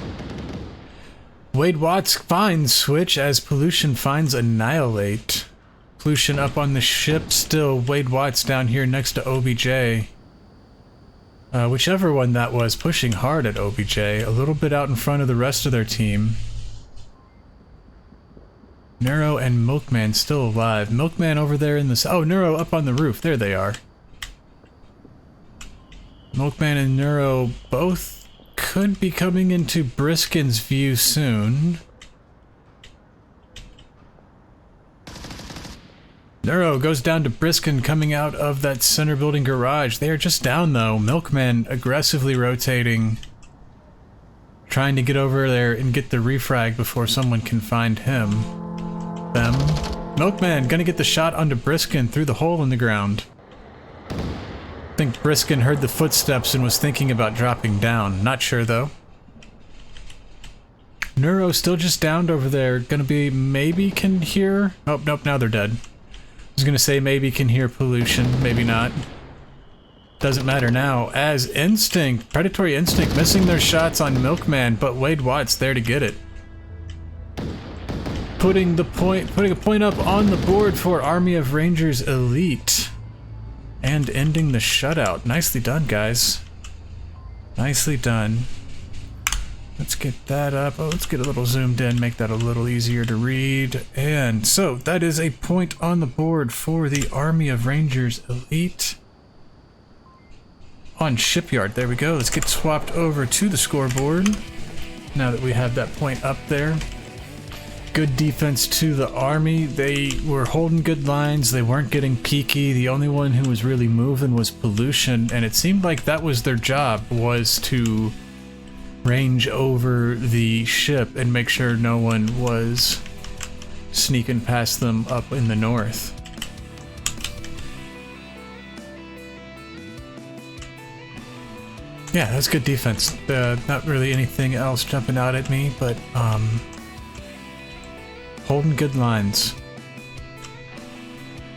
Wade Watts finds Switch as Pollution finds Annihilate. Pollution up on the ship still. Wade Watts down here next to OBJ. Whichever one that was, pushing hard at OBJ, a little bit out in front of the rest of their team. Neuro and Milkman still alive. Milkman over there in the... Oh, Neuro up on the roof. There they are. Milkman and Neuro both could be coming into Briskin's view soon. Neuro goes down to Briskin coming out of that center building garage. They are just down though. Milkman aggressively rotating, trying to get over there and get the refrag before someone can find him. Milkman gonna get the shot onto Briskin through the hole in the ground. I think Briskin heard the footsteps and was thinking about dropping down. Not sure though. Neuro still just downed over there. Gonna be maybe can hear... Oh, nope, now they're dead. I was gonna say maybe can hear pollution, maybe not. Doesn't matter now, as Instinct, Predatory Instinct missing their shots on Milkman, but Wade Watt's there to get it. Putting a point up on the board for Army of Rangers Elite. And ending the shutout. Nicely done, guys. Nicely done. Let's get that up. Oh, let's get a little zoomed in, make that a little easier to read. And so, that is a point on the board for the Army of Rangers Elite. On Shipyard, there we go. Let's get swapped over to the scoreboard. Now that we have that point up there. Good defense to the Army. They were holding good lines. They weren't getting peaky. The only one who was really moving was Pollution, and it seemed like that was their job, was to range over the ship and make sure no one was sneaking past them up in the north. Yeah, that's good defense. Not really anything else jumping out at me, but holding good lines.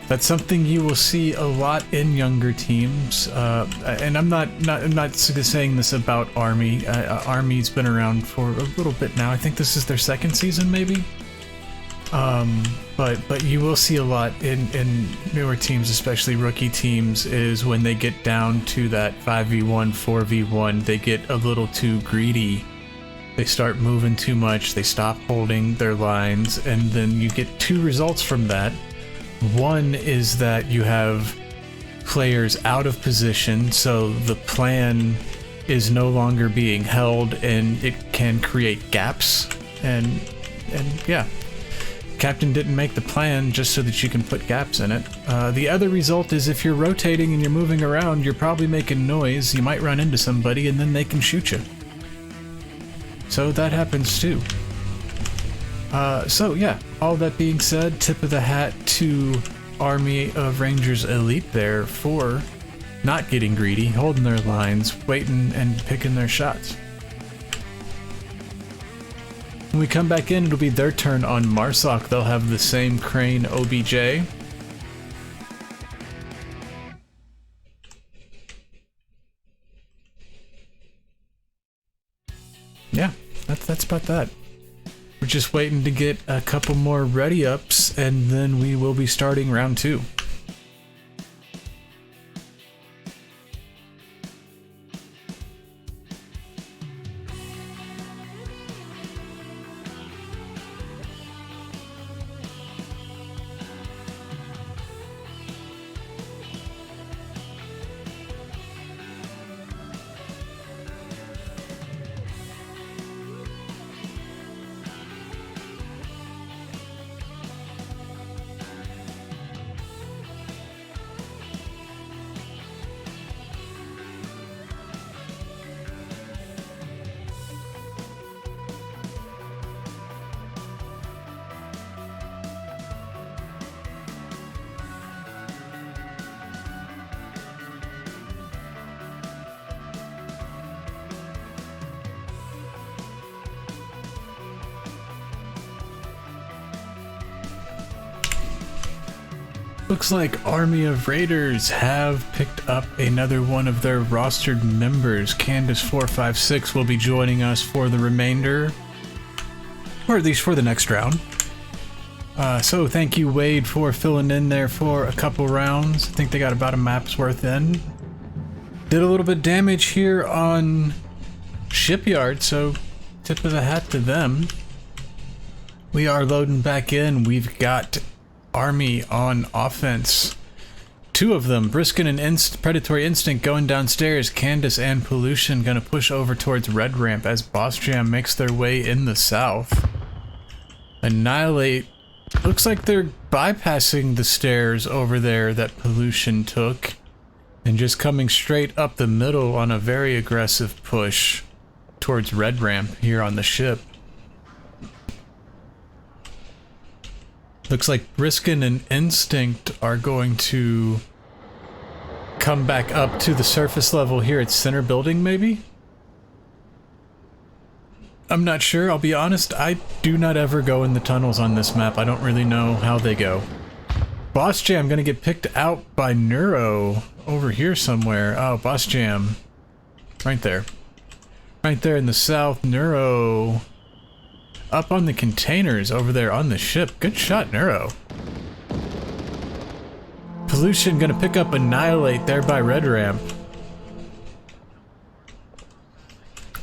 That's something you will see a lot in younger teams, and I'm not saying this about Army. Army's been around for a little bit now. I think this is their second season, maybe. But you will see a lot in newer teams, especially rookie teams, is when they get down to that 5v1, 4v1, they get a little too greedy. They start moving too much, they stop holding their lines, and then you get two results from that. One is that you have players out of position, so the plan is no longer being held and it can create gaps. And yeah, Captain didn't make the plan just so that you can put gaps in it. The other result is if you're rotating and you're moving around, you're probably making noise, you might run into somebody and then they can shoot you. So that happens too. So yeah, all that being said, tip of the hat to Army of Rangers Elite there for not getting greedy, holding their lines, waiting and picking their shots. When we come back in, it'll be their turn on Marsoc. They'll have the same crane OBJ. Yeah, that's about that. We're just waiting to get a couple more ready ups and then we will be starting round 2. Looks like Army of Raiders have picked up another one of their rostered members. Candace456 will be joining us for the remainder, or at least for the next round. So thank you, Wade, for filling in there for a couple rounds. I think they got about a map's worth in. Did a little bit of damage here on Shipyard, so tip of the hat to them. We are loading back in. We've got Army on offense. Two of them, Briskin and Predatory Instinct, going downstairs. Candace and Pollution gonna push over towards Red Ramp as Boss Jam makes their way in the south. Annihilate, looks like they're bypassing the stairs over there that Pollution took and just coming straight up the middle on a very aggressive push towards Red Ramp here on the ship. Looks like Briskin and Instinct are going to come back up to the surface level here at center building, maybe? I'm not sure, I'll be honest, I do not ever go in the tunnels on this map. I don't really know how they go. Boss Jam gonna get picked out by Neuro over here somewhere. Oh, Boss Jam. Right there. Right there in the south. Neuro up on the containers over there on the ship. Good shot, Neuro. Pollution gonna pick up Annihilate there by Red Ramp.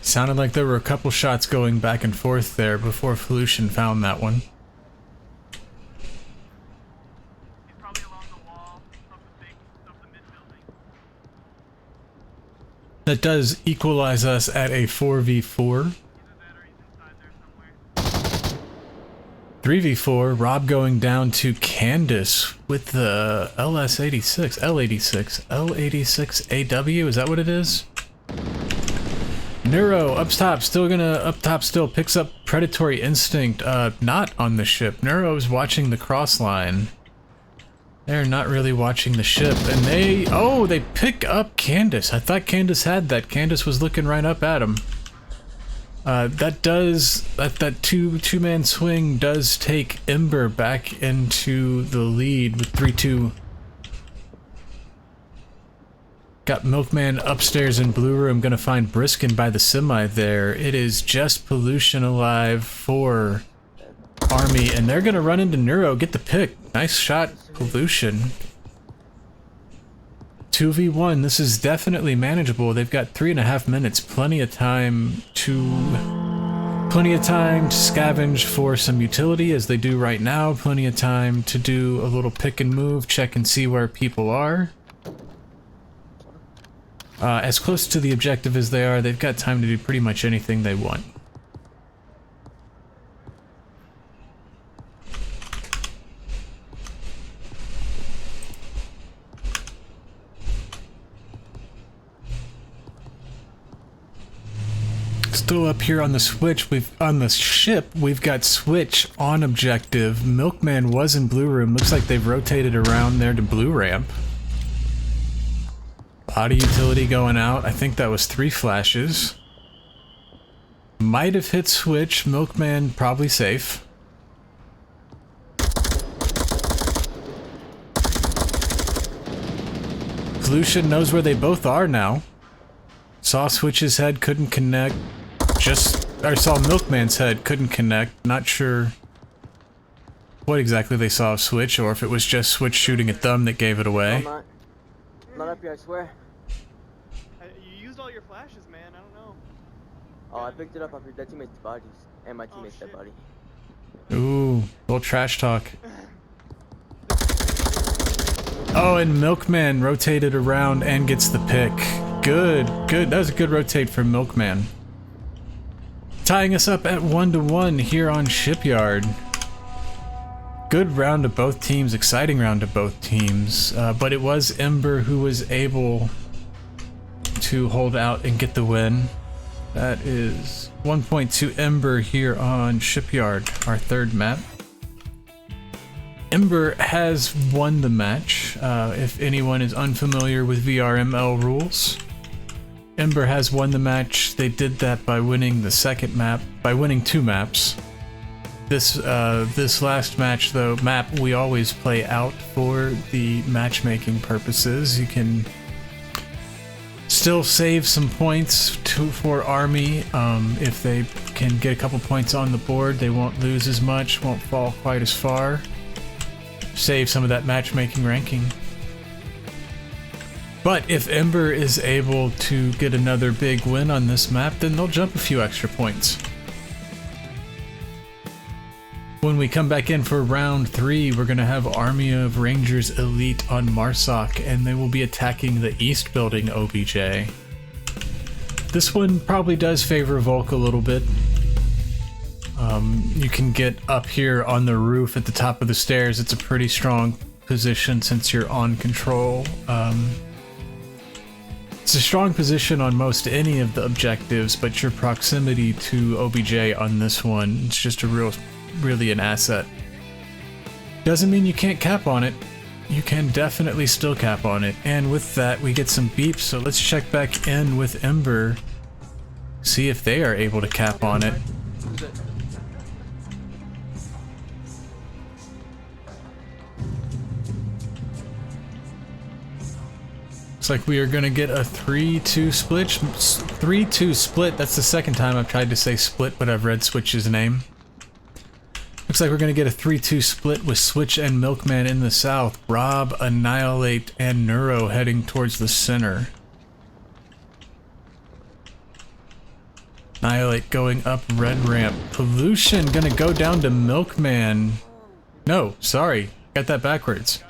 Sounded like there were a couple shots going back and forth there before Pollution found that one. He's probably along the wall of the mid building. That does equalize us at a 4v4. 3v4, Rob going down to Candace with the LS86, L86 AW, is that what it is? Neuro, up top still picks up Predatory Instinct, not on the ship. Neuro's watching the cross line. They're not really watching the ship, and they pick up Candace. I thought Candace had that. Candace was looking right up at him. That two-man swing does take Ember back into the lead with 3-2. Got Milkman upstairs in Blue Room, gonna find Briskin by the semi there. It is just Pollution alive for Army, and they're gonna run into Neuro, get the pick. Nice shot, Pollution. 2v1, this is definitely manageable. They've got 3.5 minutes, plenty of time to scavenge for some utility as they do right now, plenty of time to do a little pick and move, check and see where people are. As close to the objective as they are, they've got time to do pretty much anything they want. Still up here on the switch, on the ship, we've got Switch on objective. Milkman was in Blue Room. Looks like they've rotated around there to Blue Ramp. Body utility going out. I think that was 3 flashes. Might have hit Switch. Milkman probably safe. Pollution knows where they both are now. Saw Switch's head, couldn't connect. I saw Milkman's head, couldn't connect. Not sure what exactly they saw of Switch, or if it was just Switch shooting at them that gave it away. Not up here, I swear. You used all your flashes, man. I don't know. Oh, I picked it up off your dead teammates' bodies. And my teammate's dead body. Ooh, little trash talk. Oh, and Milkman rotated around and gets the pick. Good. That was a good rotate from Milkman. Tying us up at 1-1 here on Shipyard. Good round of both teams, exciting round of both teams, but it was Ember who was able to hold out and get the win. That is 1 point to Ember here on Shipyard, our third map. Ember has won the match, if anyone is unfamiliar with VRML rules. Ember has won the match. They did that by winning the second map, by winning 2 maps. This last match, though, we always play out for the matchmaking purposes. You can still save some points for Army. If they can get a couple points on the board, they won't lose as much, won't fall quite as far. Save some of that matchmaking ranking. But if Ember is able to get another big win on this map, then they'll jump a few extra points. When we come back in for round 3, we're going to have Army of Rangers Elite on Marsoc, and they will be attacking the East Building OBJ. This one probably does favor Volk a little bit. You can get up here on the roof at the top of the stairs. It's a pretty strong position since you're on control. It's a strong position on most any of the objectives, but your proximity to OBJ on this one, it's just really an asset. Doesn't mean you can't cap on it. You can definitely still cap on it. And with that, we get some beeps, so let's check back in with Ember, see if they are able to cap on it. Looks like we are going to get a 3-2 split. 3-2 split. That's the second time I've tried to say split, but I've read Switch's name. Looks like we're going to get a 3-2 split with Switch and Milkman in the south. Rob, Annihilate, and Neuro heading towards the center. Annihilate going up red ramp. Pollution going to go down to Milkman. No, sorry. Got that backwards.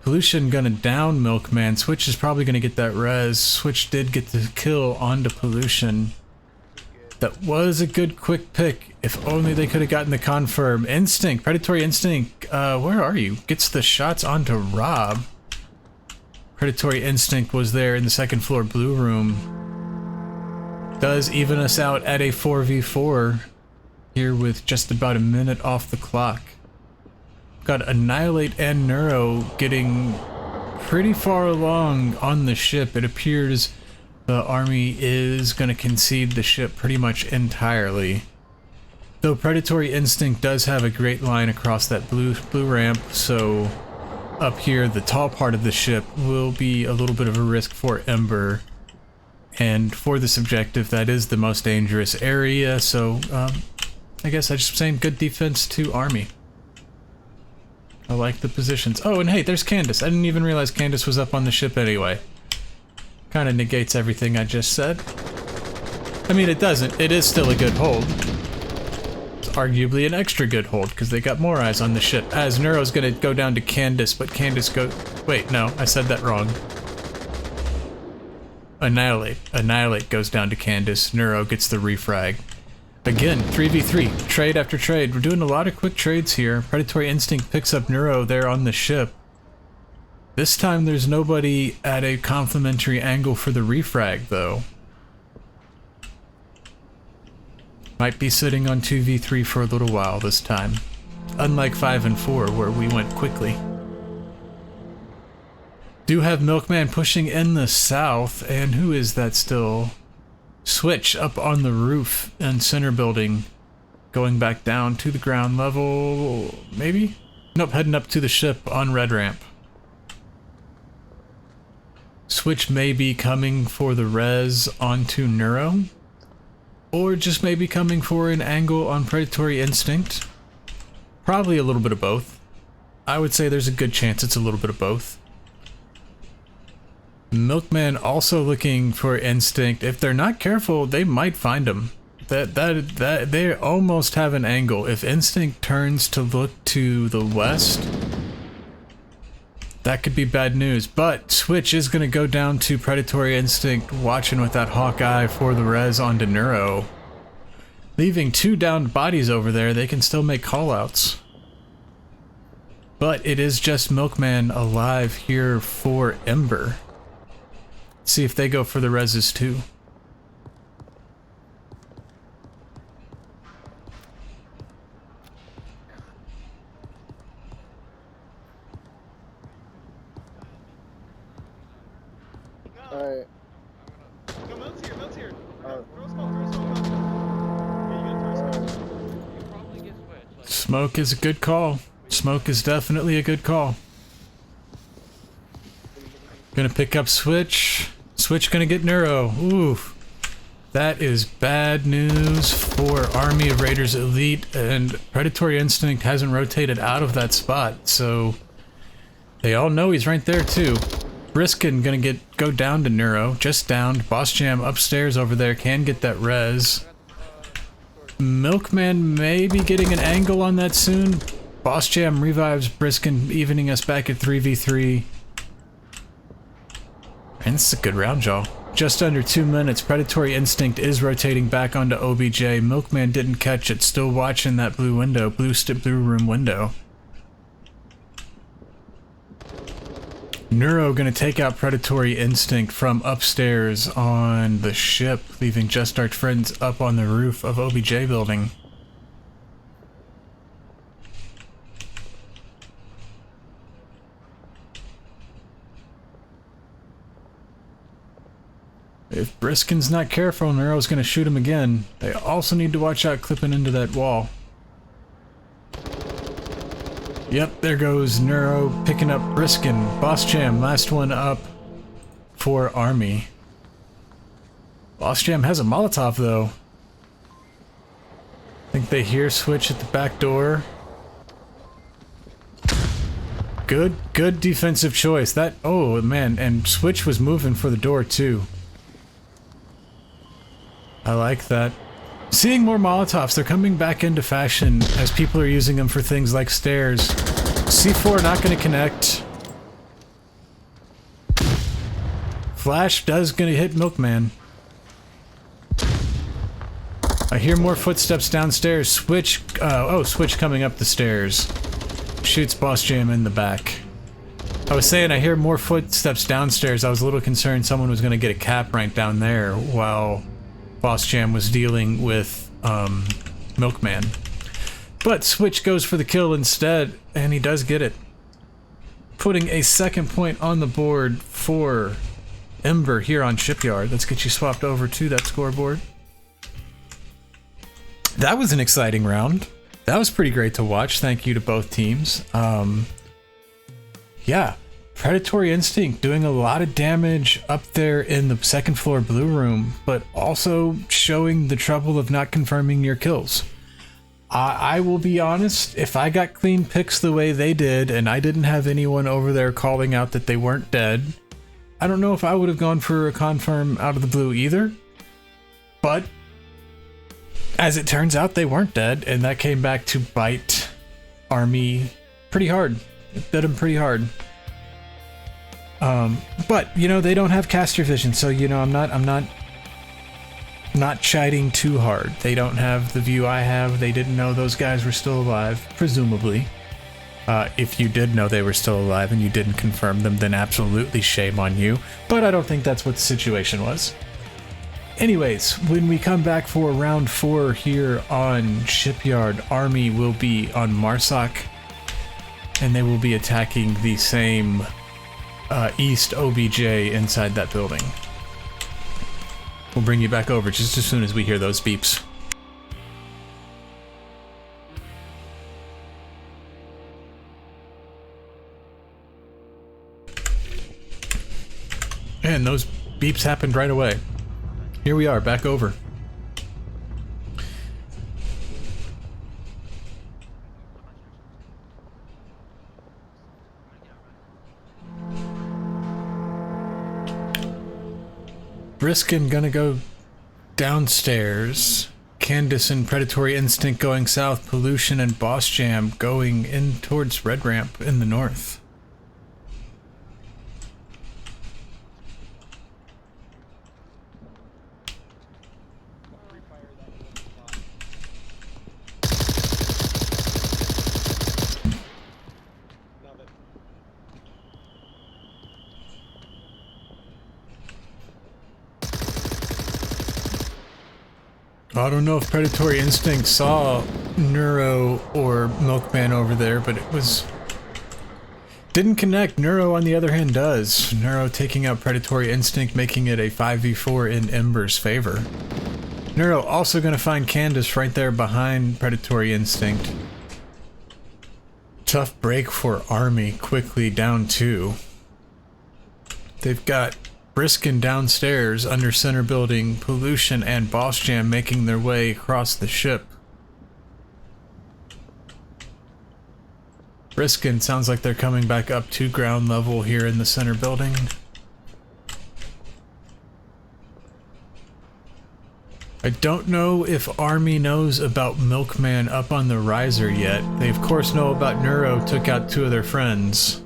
Pollution gonna down Milkman. Switch is probably gonna get that res. Switch did get the kill onto Pollution. That was a good quick pick. If only they could have gotten the confirm. Instinct, Predatory Instinct, where are you? Gets the shots onto Rob. Predatory Instinct was there in the second floor blue room. Does even us out at a 4v4 here with just about a minute off the clock. Got Annihilate and Neuro getting pretty far along on the ship. It appears the army is going to concede the ship pretty much entirely. Though Predatory Instinct does have a great line across that blue ramp, so up here the tall part of the ship will be a little bit of a risk for Ember. And for this objective, that is the most dangerous area, so I guess I'm just saying good defense to army. I like the positions. Oh, and hey, there's Candace. I didn't even realize Candace was up on the ship anyway. Kind of negates everything I just said. I mean, it doesn't. It is still a good hold. It's arguably an extra good hold, because they got more eyes on the ship. As Neuro's gonna go down to Candace, but Candace go... Wait, no, I said that wrong. Annihilate. Annihilate goes down to Candace. Neuro gets the refrag. Again, 3v3, trade after trade. We're doing a lot of quick trades here. Predatory Instinct picks up Neuro there on the ship. This time there's nobody at a complementary angle for the refrag, though. Might be sitting on 2v3 for a little while this time. Unlike 5 and 4, where we went quickly. Do have Milkman pushing in the south, and who is that still? Switch up on the roof and center building, going back down to the ground level, maybe? Nope, heading up to the ship on red ramp. Switch may be coming for the res onto Neuro, or just maybe coming for an angle on Predatory Instinct. Probably a little bit of both. I would say there's a good chance it's a little bit of both. Milkman also looking for Instinct. If they're not careful, they might find him. They almost have an angle. If Instinct turns to look to the west, that could be bad news. But Switch is going to go down to Predatory Instinct, watching with that Hawkeye for the res onto Neuro. Leaving 2 downed bodies over there, they can still make callouts. But it is just Milkman alive here for Ember. See if they go for the reses too. Alright. No, Milt's here, Milt's here. Oh. Throw a smoke, throw a smoke. Yeah, you gotta throw a smoke. You probably get switched. Like, Smoke is a good call. Smoke is definitely a good call. Gonna pick up Switch. Switch gonna get Neuro. Oof. That is bad news for Army of Raiders Elite, and Predatory Instinct hasn't rotated out of that spot, so they all know he's right there too. Briskin gonna go down to Neuro, just downed. Boss Jam upstairs over there can get that res. Milkman may be getting an angle on that soon. Boss Jam revives Briskin, evening us back at 3v3. And this is a good round, y'all. Just under 2 minutes, Predatory Instinct is rotating back onto OBJ. Milkman didn't catch it, still watching that blue window, blue room window. Neuro gonna take out Predatory Instinct from upstairs on the ship, leaving just our friends up on the roof of OBJ building. If Briskin's not careful, Neuro's gonna shoot him again. They also need to watch out clipping into that wall. Yep, there goes Neuro picking up Briskin. Boss Jam, last one up for Army. Boss Jam has a Molotov though. I think they hear Switch at the back door. Good defensive choice. That, oh man, and Switch was moving for the door too. I like that. Seeing more Molotovs, they're coming back into fashion as people are using them for things like stairs. C4 not going to connect. Flash does going to hit Milkman. I hear more footsteps downstairs. Switch, Switch coming up the stairs. Shoots Boss Jam in the back. I was saying I hear more footsteps downstairs. I was a little concerned someone was going to get a cap right down there while Boss Jam was dealing with Milkman. But Switch goes for the kill instead, and he does get it. Putting a second point on the board for Ember here on Shipyard. Let's get you swapped over to that scoreboard. That was an exciting round. That was pretty great to watch. Thank you to both teams. Yeah, Predatory Instinct doing a lot of damage up there in the second floor blue room, but also showing the trouble of not confirming your kills. I will be honest, if I got clean picks the way they did and I didn't have anyone over there calling out that they weren't dead, I don't know if I would have gone for a confirm out of the blue either. But as it turns out, they weren't dead, and that came back to bite Army pretty hard. It bit them pretty hard. But you know, they don't have caster vision, so you know, I'm not chiding too hard. They don't have the view I have. They didn't know those guys were still alive, presumably. If you did know they were still alive and you didn't confirm them, then absolutely shame on you. But I don't think that's what the situation was. Anyways, when we come back for round 4 here on Shipyard, Army will be on Marsoc, and they will be attacking the same East OBJ inside that building. We'll bring you back over just as soon as we hear those beeps. And those beeps happened right away. Here we are, back over. Briskin gonna go downstairs. Candace and Predatory Instinct going south. Pollution and Boss Jam going in towards Red Ramp in the north. I don't know if Predatory Instinct saw Neuro or Milkman over there, but it was... didn't connect. Neuro, on the other hand, does. Neuro taking out Predatory Instinct, making it a 5v4 in Ember's favor. Neuro also going to find Candace right there behind Predatory Instinct. Tough break for Army, quickly down 2. They've got Briskin downstairs under center building, Pollution and Boss Jam making their way across the ship. Briskin sounds like they're coming back up to ground level here in the center building. I don't know if Army knows about Milkman up on the riser yet. They of course know about Neuro took out 2 of their friends.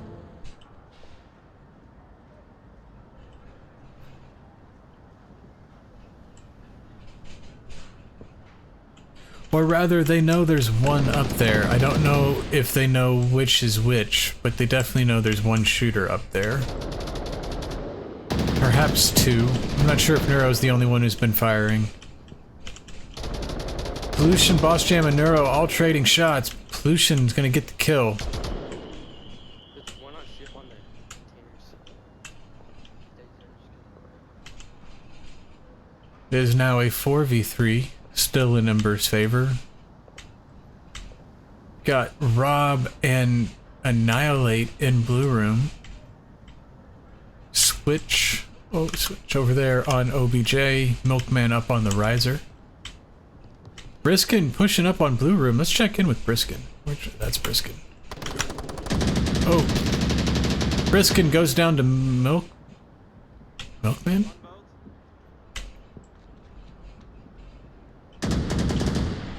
Or rather, they know there's one up there. I don't know if they know which is which, but they definitely know there's one shooter up there. Perhaps 2. I'm not sure if Neuro's the only one who's been firing. Pollution, Boss Jam, and Neuro all trading shots. Pollution's gonna get the kill. There's one on ship on the containers. It is now a 4v3, still in Ember's favor. Got Rob and Annihilate in blue room. Switch over there on OBJ. Milkman up on the riser. Briskin pushing up on blue room. Let's check in with Briskin. That's Briskin. Oh. Briskin goes down to Milkman?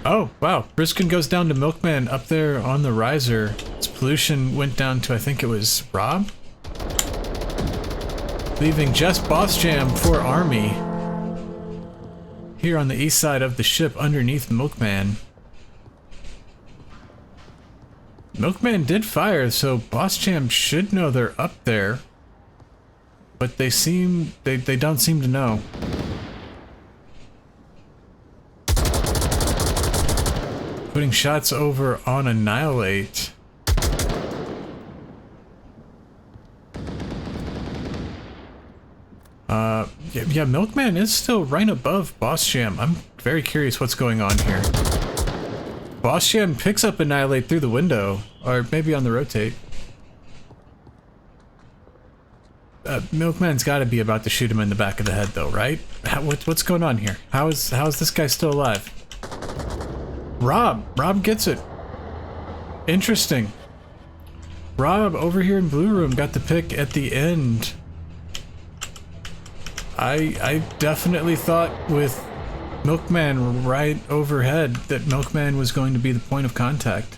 Oh, wow. Briskin goes down to Milkman up there on the riser. Its pollution went down to, I think it was Rob? Leaving just Boss Jam for Army. Here on the east side of the ship underneath Milkman. Milkman did fire, so Boss Jam should know they're up there. But they don't seem to know. Putting shots over on Annihilate. Yeah, Milkman is still right above Boss Jam. I'm very curious what's going on here. Boss Jam picks up Annihilate through the window, or maybe on the rotate. Milkman's got to be about to shoot him in the back of the head, though, right? What's going on here? How is this guy still alive? Rob gets it. Interesting. Rob over here in blue room got the pick at the end. I definitely thought with Milkman right overhead that Milkman was going to be the point of contact.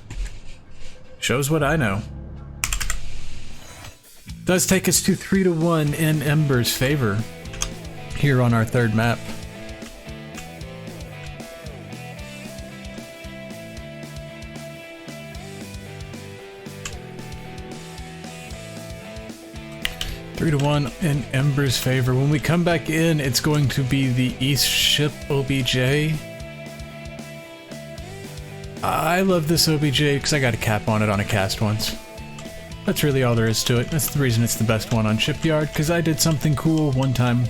Shows what I know. Does take us to 3-1 in Ember's favor here on our third map. Three to 1 in Ember's favor. When we come back in, it's going to be the East Ship OBJ. I love this OBJ because I got a cap on it on a cast once. That's really all there is to it. That's the reason it's the best one on Shipyard, because I did something cool one time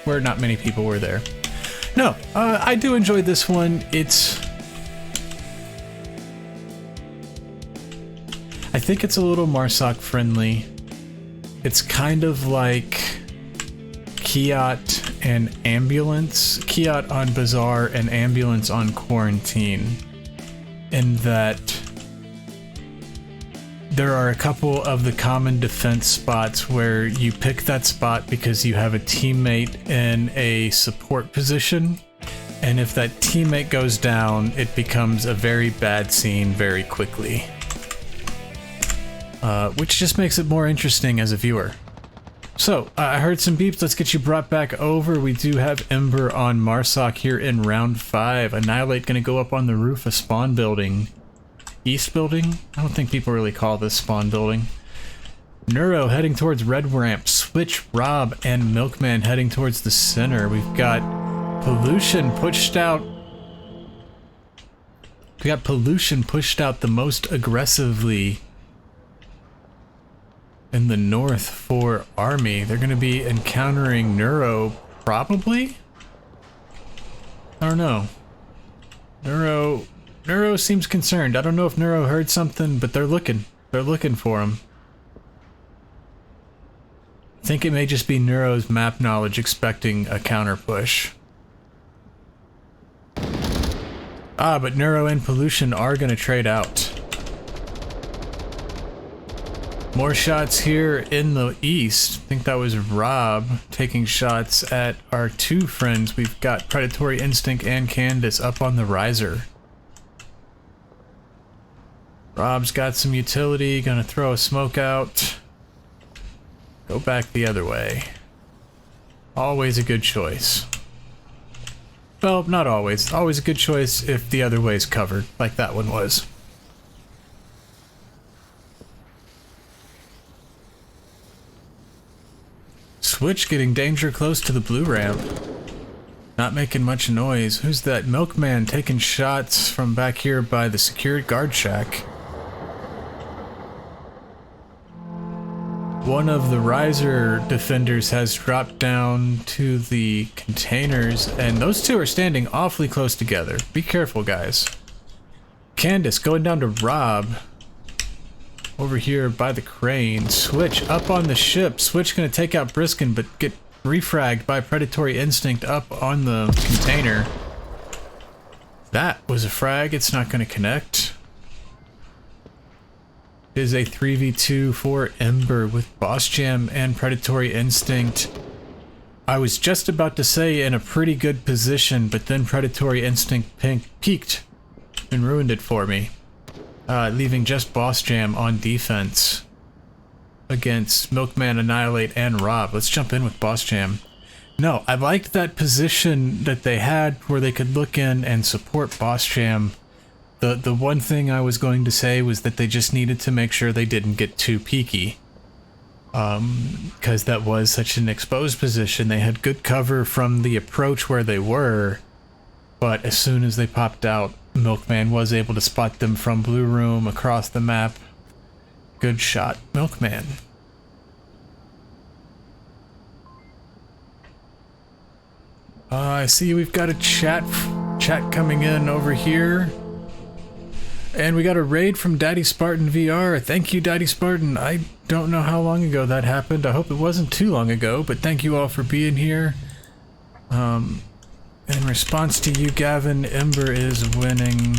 where not many people were there. No, I do enjoy this one. I think it's a little Marsoc friendly. It's kind of like Kiat and Ambulance. Kiat on Bazaar and Ambulance on Quarantine. In that there are a couple of the common defense spots where you pick that spot because you have a teammate in a support position. And if that teammate goes down, it becomes a very bad scene very quickly. Which just makes it more interesting as a viewer. So, I heard some beeps, let's get you brought back over. We do have Ember on Marsoc here in round 5. Annihilate gonna go up on the roof of spawn building. East building? I don't think people really call this spawn building. Neuro heading towards red ramp. Switch, Rob, and Milkman heading towards the center. We've got Pollution pushed out. We got Pollution pushed out the most aggressively in the north for Army. They're going to be encountering Neuro, probably? I don't know. Neuro seems concerned. I don't know if Neuro heard something, but they're looking. They're looking for him. I think it may just be Neuro's map knowledge expecting a counter push. But Neuro and Pollution are going to trade out. More shots here in the east. I think that was Rob taking shots at our two friends. We've got Predatory Instinct and Candace up on the riser. Rob's got some utility, gonna throw a smoke out. Go back the other way. Always a good choice. Well, not always. Always a good choice if the other way's covered, like that one was. Switch getting danger close to the blue ramp. Not making much noise. Who's that? Milkman taking shots from back here by the secured guard shack. One of the riser defenders has dropped down to the containers, and those two are standing awfully close together. Be careful, guys. Candace going down to Rob. Over here by the crane. Switch up on the ship. Switch gonna take out Briskin, but get refragged by Predatory Instinct up on the container. That was a frag. It's not gonna connect. It is a 3v2 for Ember with Boss Jam and Predatory Instinct. I was just about to say in a pretty good position, but then Predatory Instinct peaked and ruined it for me. Leaving just Boss Jam on defense against Milkman, Annihilate, and Rob. Let's jump in with Boss Jam. No, I liked that position that they had where they could look in and support Boss Jam. The one thing I was going to say was that they just needed to make sure they didn't get too peaky. Because that was such an exposed position. They had good cover from the approach where they were, but as soon as they popped out, Milkman was able to spot them from Blue Room across the map. Good shot, Milkman. I see we've got a chat coming in over here. And we got a raid from Daddy Spartan VR. Thank you, Daddy Spartan. I don't know how long ago that happened. I hope it wasn't too long ago, but thank you all for being here. In response to you, Gavin, Ember is winning.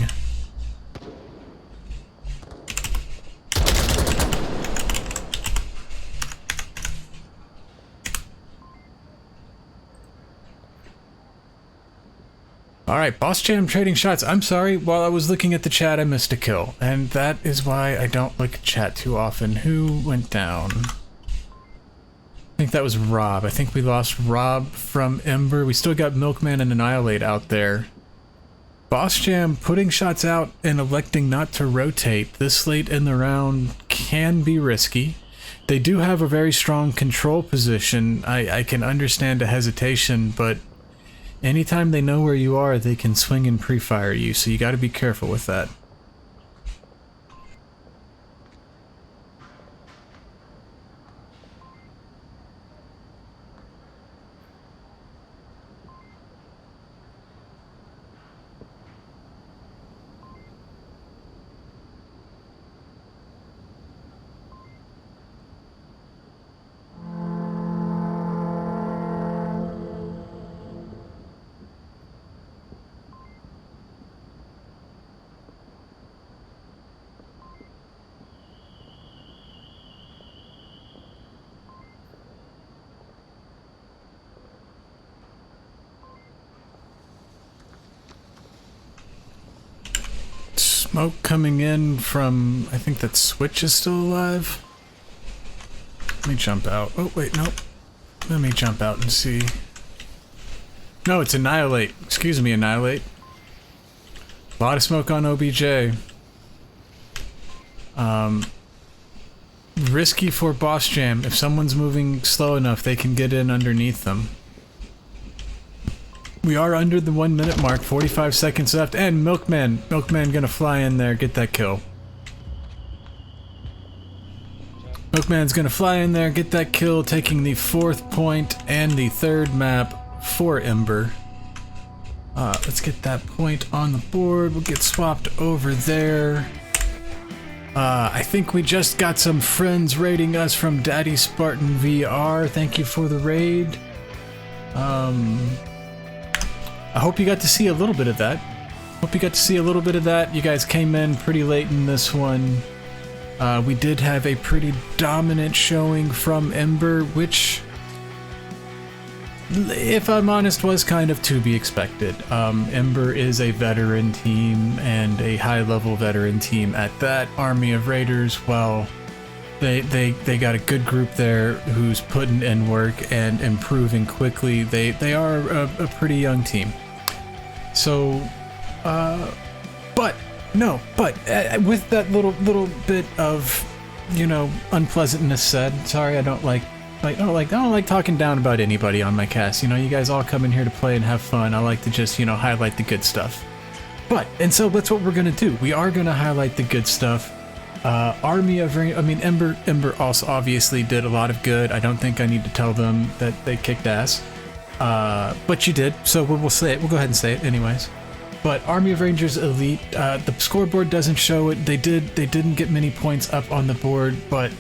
Alright, Boss Jam trading shots. I'm sorry, while I was looking at the chat, I missed a kill. And that is why I don't look at chat too often. Who went down? I think that was Rob. I think we lost Rob from Ember. We still got Milkman and Annihilate out there. Boss Jam putting shots out and electing not to rotate this late in the round can be risky. They do have a very strong control position. I can understand a hesitation, but anytime they know where you are, they can swing and pre-fire you, so you gotta be careful with that. Smoke coming in from, I think that Switch is still alive. Let me jump out. Oh, wait, nope. Let me jump out and see. No, it's Annihilate. Excuse me, Annihilate. A lot of smoke on OBJ. Risky for Boss Jam. If someone's moving slow enough, they can get in underneath them. We are under the 1 minute mark, 45 seconds left, and Milkman gonna fly in there, get that kill. Milkman's gonna fly in there, get that kill, taking the 4th point and the 3rd map for Ember. Let's get that point on the board. We'll get swapped over there. I think we just got some friends raiding us from Daddy Spartan VR. Thank you for the raid. I hope you got to see a little bit of that. You guys came in pretty late in this one. We did have a pretty dominant showing from Ember, which, if I'm honest, was kind of to be expected. Ember is a veteran team, and a high-level veteran team at that. Army of Raiders, well, they got a good group there who's putting in work and improving quickly. They are a pretty young team. So, with that little bit of, you know, unpleasantness said, sorry, I don't like talking down about anybody on my cast. You know, you guys all come in here to play and have fun. I like to just, you know, highlight the good stuff. And so that's what we're gonna do. We are gonna highlight the good stuff. Ember also obviously did a lot of good. I don't think I need to tell them that they kicked ass. But you did, so we'll say it. We'll go ahead and say it anyways. But Army of Rangers Elite, the scoreboard doesn't show it. They didn't get many points up on the board, but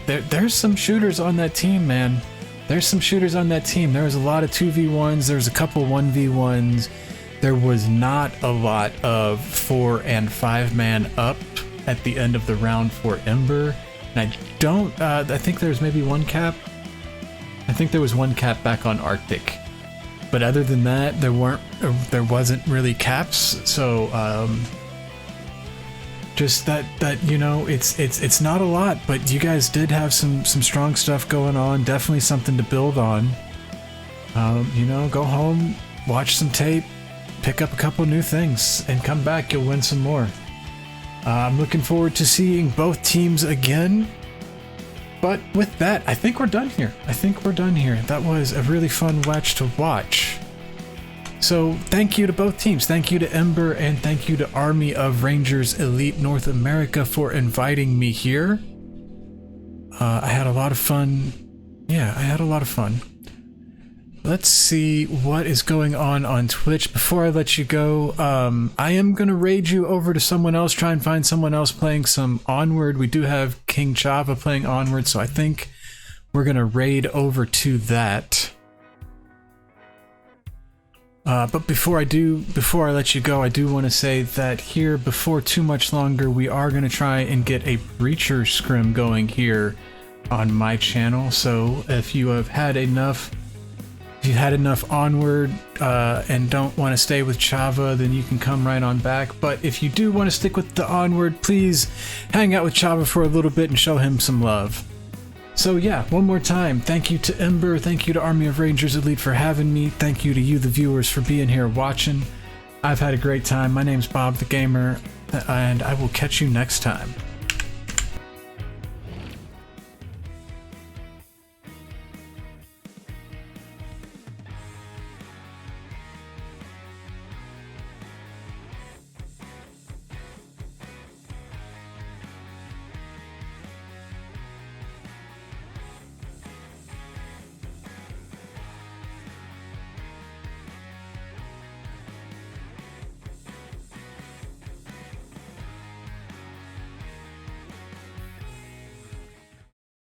there's some shooters on that team, man. There's some shooters on that team. There was a lot of 2v1s. There's a couple 1v1s. There was not a lot of 4 and 5 man up at the end of the round for Ember. And I think there's maybe one cap. I think there was one cap back on Arctic. But other than that, there wasn't really caps. So just that you know, it's not a lot, but you guys did have some strong stuff going on. Definitely something to build on. You know, go home, watch some tape, pick up a couple new things, and come back. You'll win some more. I'm looking forward to seeing both teams again. But with that, I think we're done here. That was a really fun match to watch. So thank you to both teams. Thank you to Ember, and thank you to Army of Rangers Elite North America for inviting me here. I had a lot of fun. Yeah, I had a lot of fun. Let's see what is going on Twitch. Before I let you go, I am going to raid you over to someone else, try and find someone else playing some Onward. We do have King Chava playing Onward, so I think we're going to raid over to that. But before I let you go, I do want to say that here, before too much longer, we are going to try and get a Breacher scrim going here on my channel. So if you have had enough... If you've had enough Onward and don't want to stay with Chava, then you can come right on back. But if you do want to stick with the Onward, please hang out with Chava for a little bit and show him some love. So yeah, one more time, thank you to Ember, thank you to Army of Rangers Elite for having me, thank you to you, the viewers, for being here watching. I've had a great time. My name's Bob the Gamer, and I will catch you next time.